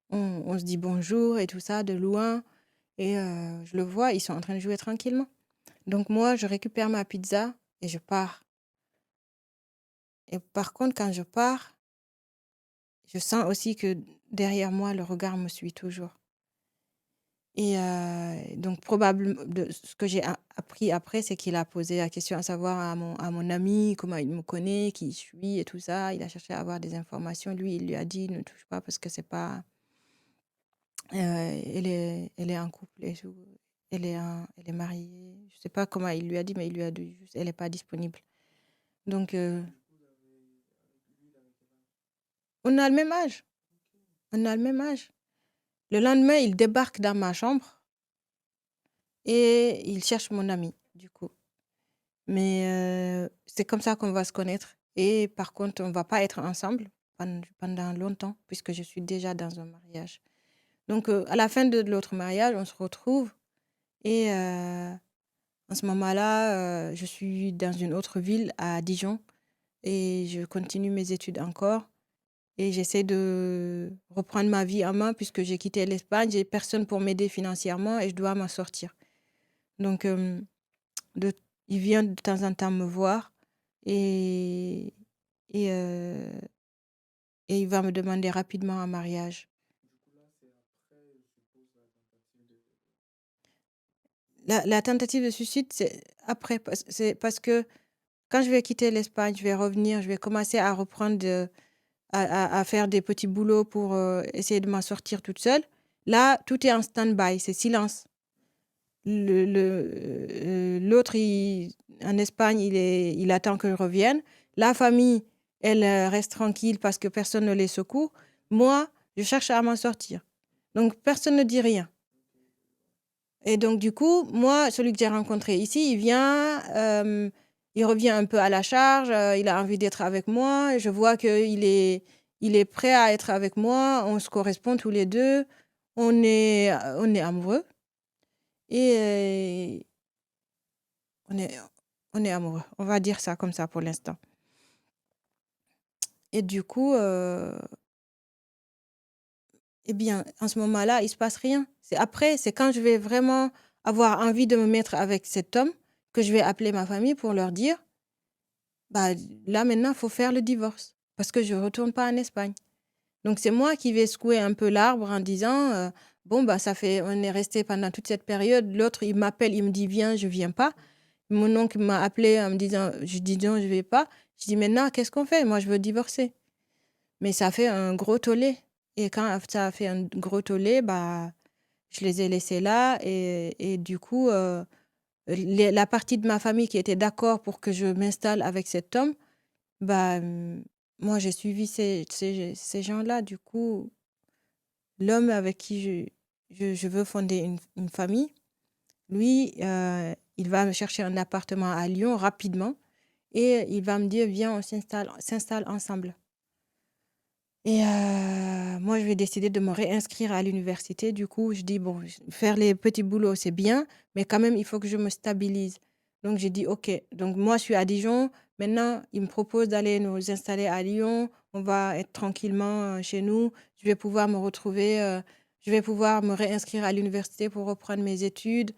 On se dit bonjour et tout ça de loin. Et je le vois, ils sont en train de jouer tranquillement. Donc moi, je récupère ma pizza et je pars. Et par contre, quand je pars, je sens aussi que derrière moi, le regard me suit toujours. Et donc probablement, ce que j'ai appris après, c'est qu'il a posé la question à savoir à mon ami comment il me connaît, qui je suis et tout ça. Il a cherché à avoir des informations. Lui, il lui a dit ne touche pas parce que c'est pas. Elle est en couple et tout. Elle est mariée. Je sais pas comment il lui a dit, mais il lui a dit juste elle est pas disponible. Donc on a le même âge. On a le même âge. Le lendemain, il débarque dans ma chambre et il cherche mon ami, du coup. Mais c'est comme ça qu'on va se connaître. Et par contre, on ne va pas être ensemble pendant longtemps, puisque je suis déjà dans un mariage. Donc, à la fin de l'autre mariage, on se retrouve. Et en ce moment-là, je suis dans une autre ville, à Dijon. Et je continue mes études encore. Et j'essaie de reprendre ma vie en main, puisque j'ai quitté l'Espagne. J'ai personne pour m'aider financièrement et je dois m'en sortir. Donc, de il vient de temps en temps me voir et et heu et il va me demander rapidement en mariage. La tentative de suicide, c'est après c'est parce que quand je vais quitter l'Espagne, je vais revenir, je vais commencer à reprendre à faire des petits boulots pour, essayer de m'en sortir toute seule. Là, tout est en stand-by, c'est silence. L'autre, en Espagne, il attend que je revienne. La famille, elle reste tranquille parce que personne ne les secoue. Moi, je cherche à m'en sortir. Donc, personne ne dit rien. Et donc, du coup, moi, celui que j'ai rencontré ici, il revient un peu à la charge, il a envie d'être avec moi. Je vois il est prêt à être avec moi. On se correspond tous les deux. On est amoureux. Et on est, on est amoureux. On va dire ça comme ça pour l'instant. Et du coup, eh bien, en ce moment-là, il se passe rien. C'est quand je vais vraiment avoir envie de me mettre avec cet homme que je vais appeler ma famille pour leur dire, bah là maintenant, il faut faire le divorce parce que je retourne pas en Espagne. Donc c'est moi qui vais secouer un peu l'arbre en disant, Bon, bah, on est resté pendant toute cette période. L'autre, il m'appelle, il me dit, viens, je viens pas. Mon oncle m'a appelé en me disant, je dis non, je vais pas. Je dis, maintenant, qu'est-ce qu'on fait? Moi, je veux divorcer. Mais ça fait un gros tollé. Et quand ça a fait un gros tollé, bah, je les ai laissés là. Et du coup, la partie de ma famille qui était d'accord pour que je m'installe avec cet homme, bah, moi, j'ai suivi ces gens-là. Du coup, l'homme avec qui je veux fonder une famille, lui, il va me chercher un appartement à Lyon rapidement et il va me dire, viens, on s'installe ensemble. Et moi, je vais décider de me réinscrire à l'université. Du coup, je dis, bon, faire les petits boulots, c'est bien, mais quand même, il faut que je me stabilise. Donc, j'ai dit, OK. Donc, moi, je suis à Dijon. Maintenant, il me propose d'aller nous installer à Lyon. On va être tranquillement chez nous. Je vais pouvoir me retrouver, je vais pouvoir me réinscrire à l'université pour reprendre mes études.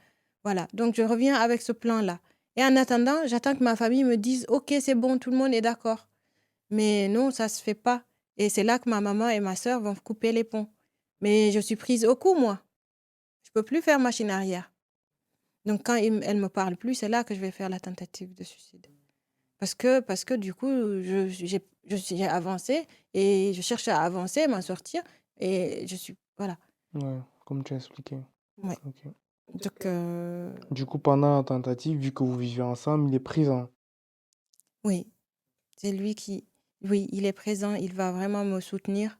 Voilà. Donc, je reviens avec ce plan-là. Et en attendant, j'attends que ma famille me dise, OK, c'est bon, tout le monde est d'accord. Mais non, ça se fait pas. Et c'est là que ma maman et ma sœur vont couper les ponts. Mais je suis prise au coup, moi. Je peux plus faire machine arrière. Donc, quand elle me parle plus, c'est là que je vais faire la tentative de suicide. Parce que du coup, j'ai avancé et je cherche à avancer, m'en sortir. Et je suis. Voilà. Ouais, comme tu as expliqué. Ouais. Ok. Donc, Du coup, pendant la tentative, vu que vous vivez ensemble, il est présent. oui, c'est lui qui. Oui, il est présent, il va vraiment me soutenir.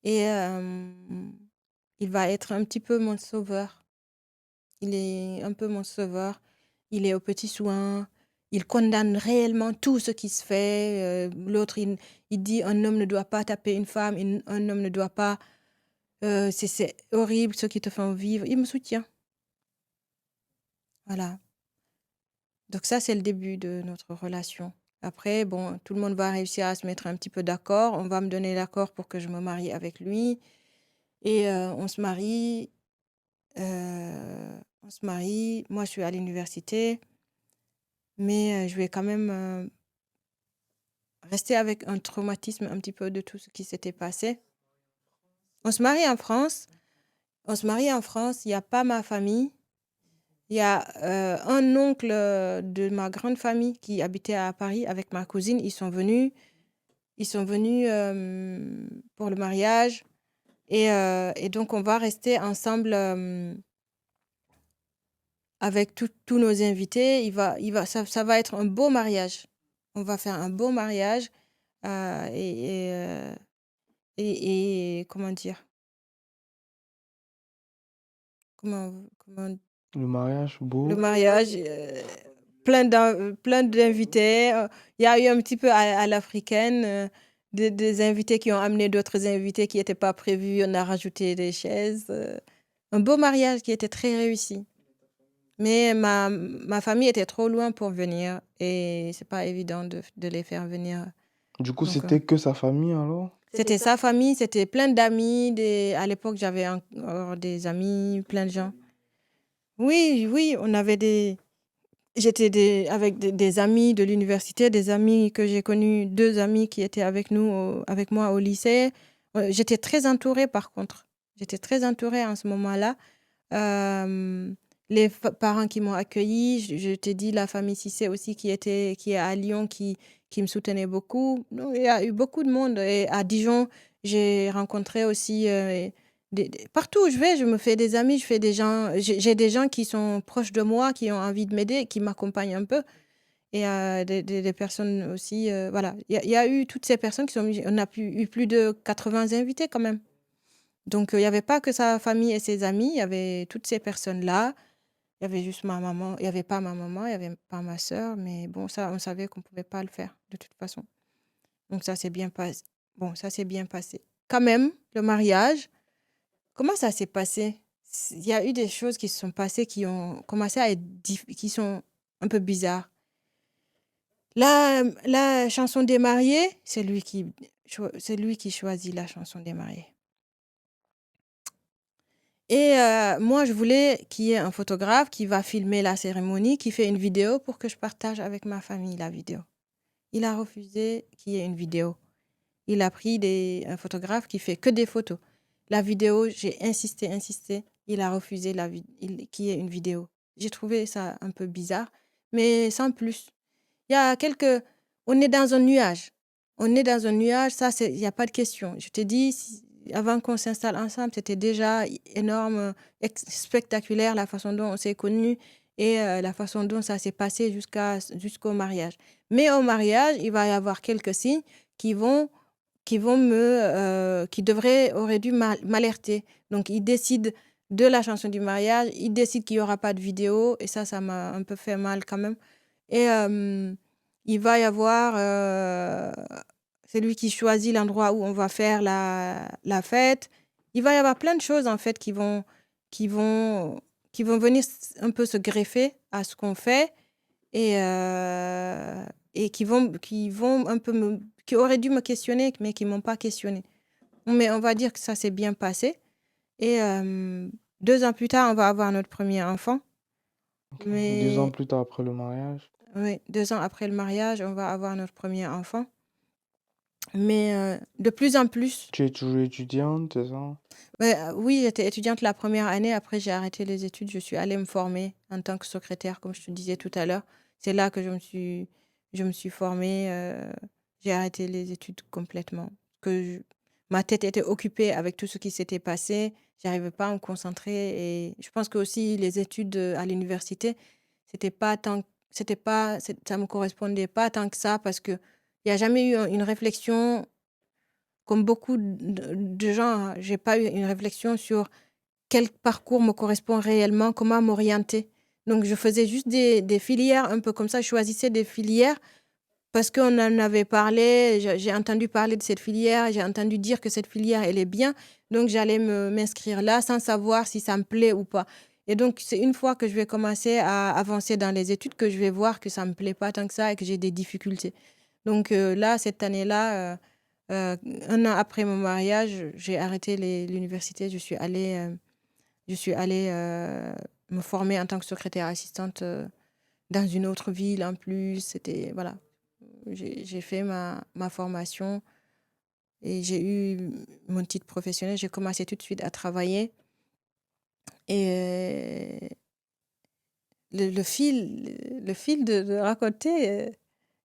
Et il va être un petit peu mon sauveur. Il est un peu mon sauveur. Il est aux petits soins. Il condamne réellement tout ce qui se fait. L'autre, il dit un homme ne doit pas taper une femme, un homme ne doit pas. C'est horrible ce qui te font vivre. Il me soutient. Voilà. Donc ça, c'est le début de notre relation. Après, bon, tout le monde va réussir à se mettre un petit peu d'accord. On va me donner l'accord pour que je me marie avec lui. Et on se marie. On se marie. Moi, je suis à l'université. Mais je vais quand même rester avec un traumatisme un petit peu de tout ce qui s'était passé. On se marie en France. On se marie en France. Il n'y a pas ma famille. Il y a un oncle de ma grande famille qui habitait à Paris avec ma cousine. Ils sont venus pour le mariage. Et donc, on va rester ensemble avec tous nos invités. Ça va être un beau mariage. On va faire un beau mariage. Euh, et, et, euh, et comment dire? Comment Le mariage, le beau. mariage, plein d'invités. Il y a eu un petit peu à l'africaine, des invités qui ont amené d'autres invités qui n'étaient pas prévus. On a rajouté des chaises. Un beau mariage qui était très réussi. Mais ma famille était trop loin pour venir et c'est pas évident de les faire venir. Du coup, Donc, c'était que sa famille alors? c'était sa famille, c'était plein d'amis. À l'époque, j'avais encore des amis, plein de gens. Oui, oui, on avait j'étais avec des amis de l'université, des amis que j'ai connus, deux amis qui étaient avec avec moi au lycée. J'étais très entourée par contre. J'étais très entourée en ce moment-là. Euh, les parents qui m'ont accueillie, je t'ai dit la famille Cissé aussi qui est à Lyon, qui me soutenait beaucoup. Donc, il y a eu beaucoup de monde. Et à Dijon, j'ai rencontré aussi partout où je vais, je me fais des amis, je fais des gens, j'ai des gens qui sont proches de moi, qui ont envie de m'aider, qui m'accompagnent un peu. Et des personnes aussi, voilà. Il y a eu toutes ces personnes qui sont venues. On a eu plus de 80 invités quand même. Donc, il n'y avait pas que sa famille et ses amis, il y avait toutes ces personnes-là. Il y avait juste ma maman, il n'y avait pas ma maman, il n'y avait pas ma sœur, mais bon, ça, on savait qu'on ne pouvait pas le faire de toute façon. Donc, ça s'est bien passé. Bon, ça s'est bien passé. Quand même, le mariage, comment ça s'est passé? Il y a eu des choses qui se sont passées qui ont commencé à être qui sont un peu bizarres. La chanson des mariés, c'est c'est lui qui choisit la chanson des mariés. Et moi, je voulais qu'il y ait un photographe qui va filmer la cérémonie, qui fait une vidéo pour que je partage avec ma famille la vidéo. Il a refusé qu'il y ait une vidéo. Il a pris un photographe qui fait que des photos. La vidéo, j'ai insisté, insisté. Il a refusé qu'il y ait une vidéo. J'ai trouvé ça un peu bizarre, mais sans plus. Il y a quelques... On est dans un nuage. On est dans un nuage, ça, il n'y a pas de question. Je te dis, avant qu'on s'installe ensemble, c'était déjà énorme, spectaculaire la façon dont on s'est connus et la façon dont ça s'est passé jusqu'au mariage. Mais au mariage, il va y avoir quelques signes qui auraient dû m'alerter. Donc, il décide de la chanson du mariage, il décide qu'il n'y aura pas de vidéo, et ça m'a un peu fait mal quand même. Et il va y avoir, c'est lui qui choisit l'endroit où on va faire la fête. Il va y avoir plein de choses en fait qui vont, qui vont venir un peu se greffer à ce qu'on fait et qui vont un peu qui auraient dû me questionner, mais qui m'ont pas questionné. Mais on va dire que ça s'est bien passé. Et 2 ans plus tard, on va avoir notre premier enfant. Ok. 2 ans Mais plus tard après le mariage. oui, 2 ans après le mariage, on va avoir notre premier enfant. Mais de plus en plus, Tu es toujours étudiante, c'est ça? oui, j'étais étudiante la première année. Après, j'ai arrêté les études. Je suis allée me former en tant que secrétaire, comme je te disais tout à l'heure. C'est là que je me suis formée. J'ai arrêté les études complètement. Ma tête était occupée avec tout ce qui s'était passé. J'arrivais pas à me concentrer. Et je pense que aussi les études à l'université, ça me correspondait pas tant que ça parce que il n'y a jamais eu une réflexion comme beaucoup de gens. Hein. J'ai pas eu une réflexion sur quel parcours me correspond réellement, comment m'orienter. Donc, je faisais juste des filières un peu comme ça. Je choisissais des filières parce qu'on en avait parlé. J'ai entendu parler de cette filière. J'ai entendu dire que cette filière, elle est bien. Donc, j'allais m'inscrire là sans savoir si ça me plaît ou pas. Et donc, c'est une fois que je vais commencer à avancer dans les études que je vais voir que ça me plaît pas tant que ça et que j'ai des difficultés. Donc, là, cette année-là, 1 an après mon mariage, j'ai arrêté l'université. Je suis allée me former en tant que secrétaire assistante dans une autre ville en plus. C'était, voilà, j'ai fait ma formation et j'ai eu mon titre professionnel. J'ai commencé tout de suite à travailler. Et le fil de raconter,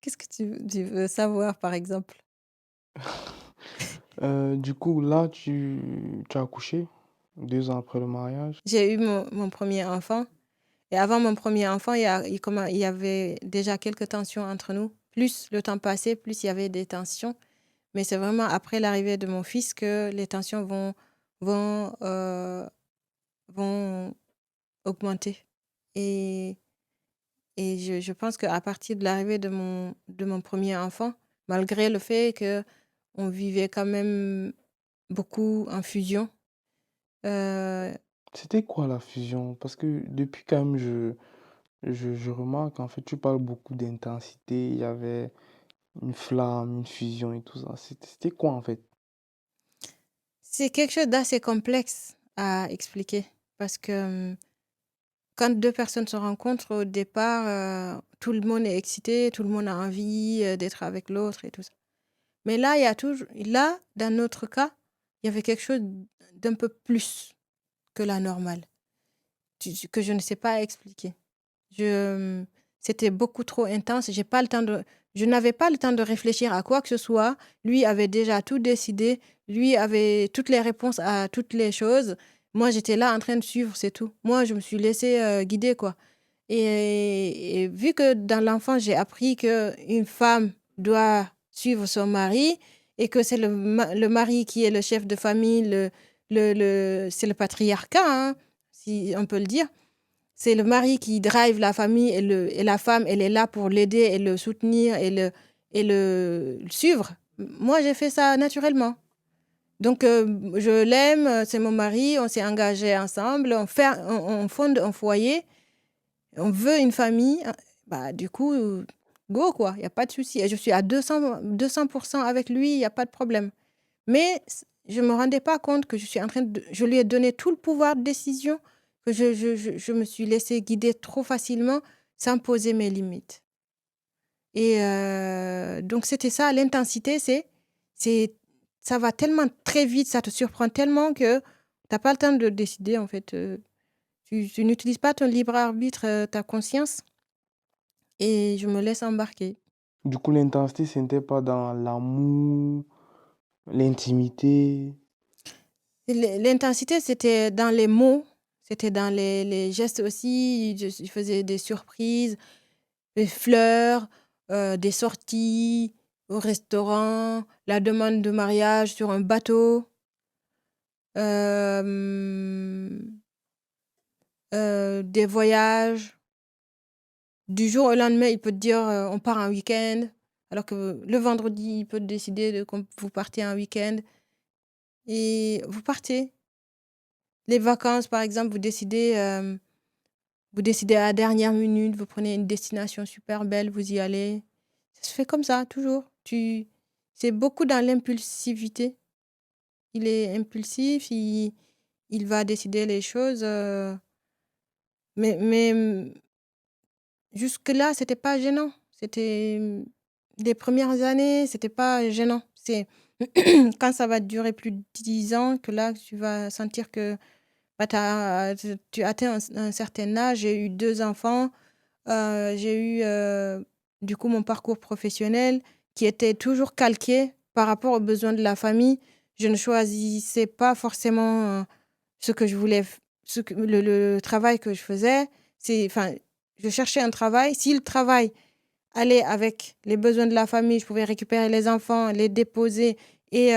qu'est-ce que tu veux savoir, par exemple? Du coup, là, tu as accouché 2 ans après le mariage. J'ai eu mon premier enfant. Et avant mon premier enfant, il y avait déjà quelques tensions entre nous. Plus le temps passait, plus il y avait des tensions. Mais c'est vraiment après l'arrivée de mon fils que les tensions vont, euh, vont augmenter. Et, et je pense qu'à partir de l'arrivée de mon premier enfant, malgré le fait que on vivait quand même beaucoup en fusion, euh, C'était quoi la fusion? Parce que depuis quand même, je remarque, en fait, tu parles beaucoup d'intensité. Il y avait une flamme, une fusion et tout ça. C'était quoi, en fait? c'est quelque chose d'assez complexe à expliquer. Parce que quand 2 personnes se rencontrent au départ, tout le monde est excité, tout le monde a envie, d'être avec l'autre et tout ça. Mais là, dans notre cas, il y avait quelque chose d'un peu plus que la normale, que je ne sais pas expliquer. C'était beaucoup trop intense, je n'avais pas le temps de réfléchir à quoi que ce soit. Lui avait déjà tout décidé, lui avait toutes les réponses à toutes les choses. Moi, j'étais là en train de suivre, c'est tout. Moi, je me suis laissée, guider, quoi. Et vu que dans l'enfance, j'ai appris qu'une femme doit suivre son mari et que c'est le mari qui est le chef de famille, c'est le patriarcat, hein, si on peut le dire. C'est le mari qui drive la famille et la femme, elle est là pour l'aider et le soutenir et le suivre. Moi, j'ai fait ça naturellement. Donc, je l'aime, c'est mon mari, on s'est engagés ensemble, on fonde un foyer, on veut une famille. Bah, du coup, go, quoi, il n'y a pas de souci. Et je suis à 200% avec lui, il n'y a pas de problème. Mais je ne me rendais pas compte que je lui ai donné tout le pouvoir de décision, que je me suis laissée guider trop facilement sans poser mes limites. Et donc, c'était ça, l'intensité, c'est ça va tellement très vite, ça te surprend tellement que tu n'as pas le temps de décider, en fait. Tu n'utilises pas ton libre arbitre, ta conscience, et je me laisse embarquer. Du coup, l'intensité, ce n'était pas dans l'amour, l'intimité. L'intensité, c'était dans les mots, c'était dans les gestes aussi. Je faisais des surprises, des fleurs, des sorties au restaurant, la demande de mariage sur un bateau, des voyages. Du jour au lendemain, il peut te dire on part en week-end, alors que le vendredi, il peut décider que vous partez en week-end et vous partez. Les vacances, par exemple, vous décidez à la dernière minute, vous prenez une destination super belle, vous y allez. Ça se fait comme ça, toujours. C'est beaucoup dans l'impulsivité. Il est impulsif, il va décider les choses. Mais jusque-là, c'était pas gênant. C'était les premières années, c'était pas gênant. C'est quand ça va durer plus de 10 ans que là, tu vas sentir que bah, tu atteins un certain âge. J'ai eu 2 enfants. J'ai eu du coup mon parcours professionnel qui était toujours calqué par rapport aux besoins de la famille. Je ne choisissais pas forcément ce que je voulais, le travail que je faisais. Enfin, je cherchais un travail. Si le travail allait avec les besoins de la famille, je pouvais récupérer les enfants, les déposer et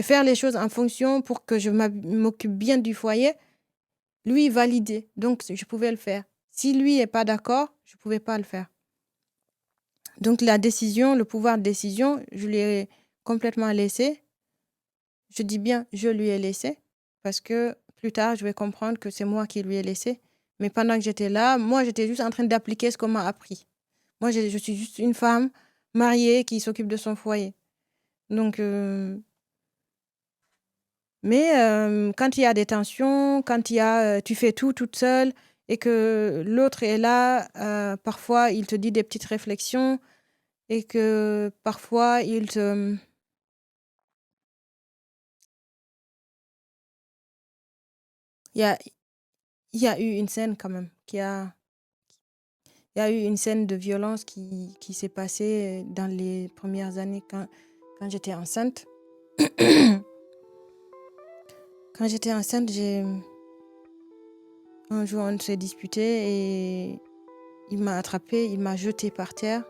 faire les choses en fonction pour que je m'occupe bien du foyer. Lui, il validait, donc je pouvais le faire. Si lui n'est pas d'accord, je ne pouvais pas le faire. Donc la décision, le pouvoir de décision, je lui ai complètement laissé. Je dis bien je lui ai laissé, parce que plus tard, je vais comprendre que c'est moi qui lui ai laissé. Mais pendant que j'étais là, moi, j'étais juste en train d'appliquer ce qu'on m'a appris. Moi, je suis juste une femme mariée qui s'occupe de son foyer. Donc, mais quand il y a des tensions, quand tu fais tout toute seule et que l'autre est là, parfois il te dit des petites réflexions et que parfois il te... Il y a, il y a eu une scène quand même il y a eu une scène de violence qui s'est passée dans les premières années quand j'étais enceinte. Quand j'étais enceinte, un jour on s'est disputé et il m'a attrapée, il m'a jetée par terre.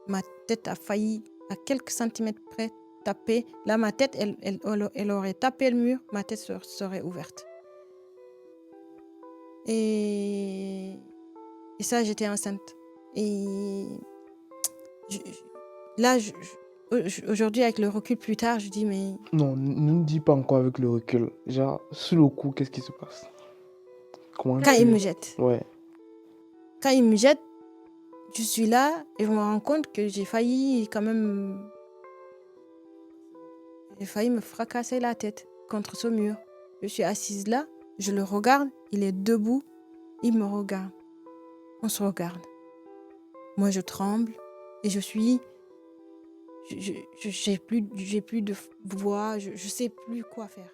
Ma tête a failli à quelques centimètres près taper. Là, ma tête, elle aurait tapé le mur, ma tête serait ouverte. Et ça, j'étais enceinte. Et là, aujourd'hui, avec le recul plus tard, je dis, mais Non, ne me dis pas encore avec le recul. Genre, sous le coup, qu'est-ce qui se passe? Comment quand il me jette, Ouais. quand il me jette, je suis là et je me rends compte que j'ai failli quand même... J'ai failli me fracasser la tête contre ce mur. Je suis assise là, je le regarde, il est debout, il me regarde. On se regarde. Moi, je tremble et je suis... j'ai plus de voix, je sais plus quoi faire.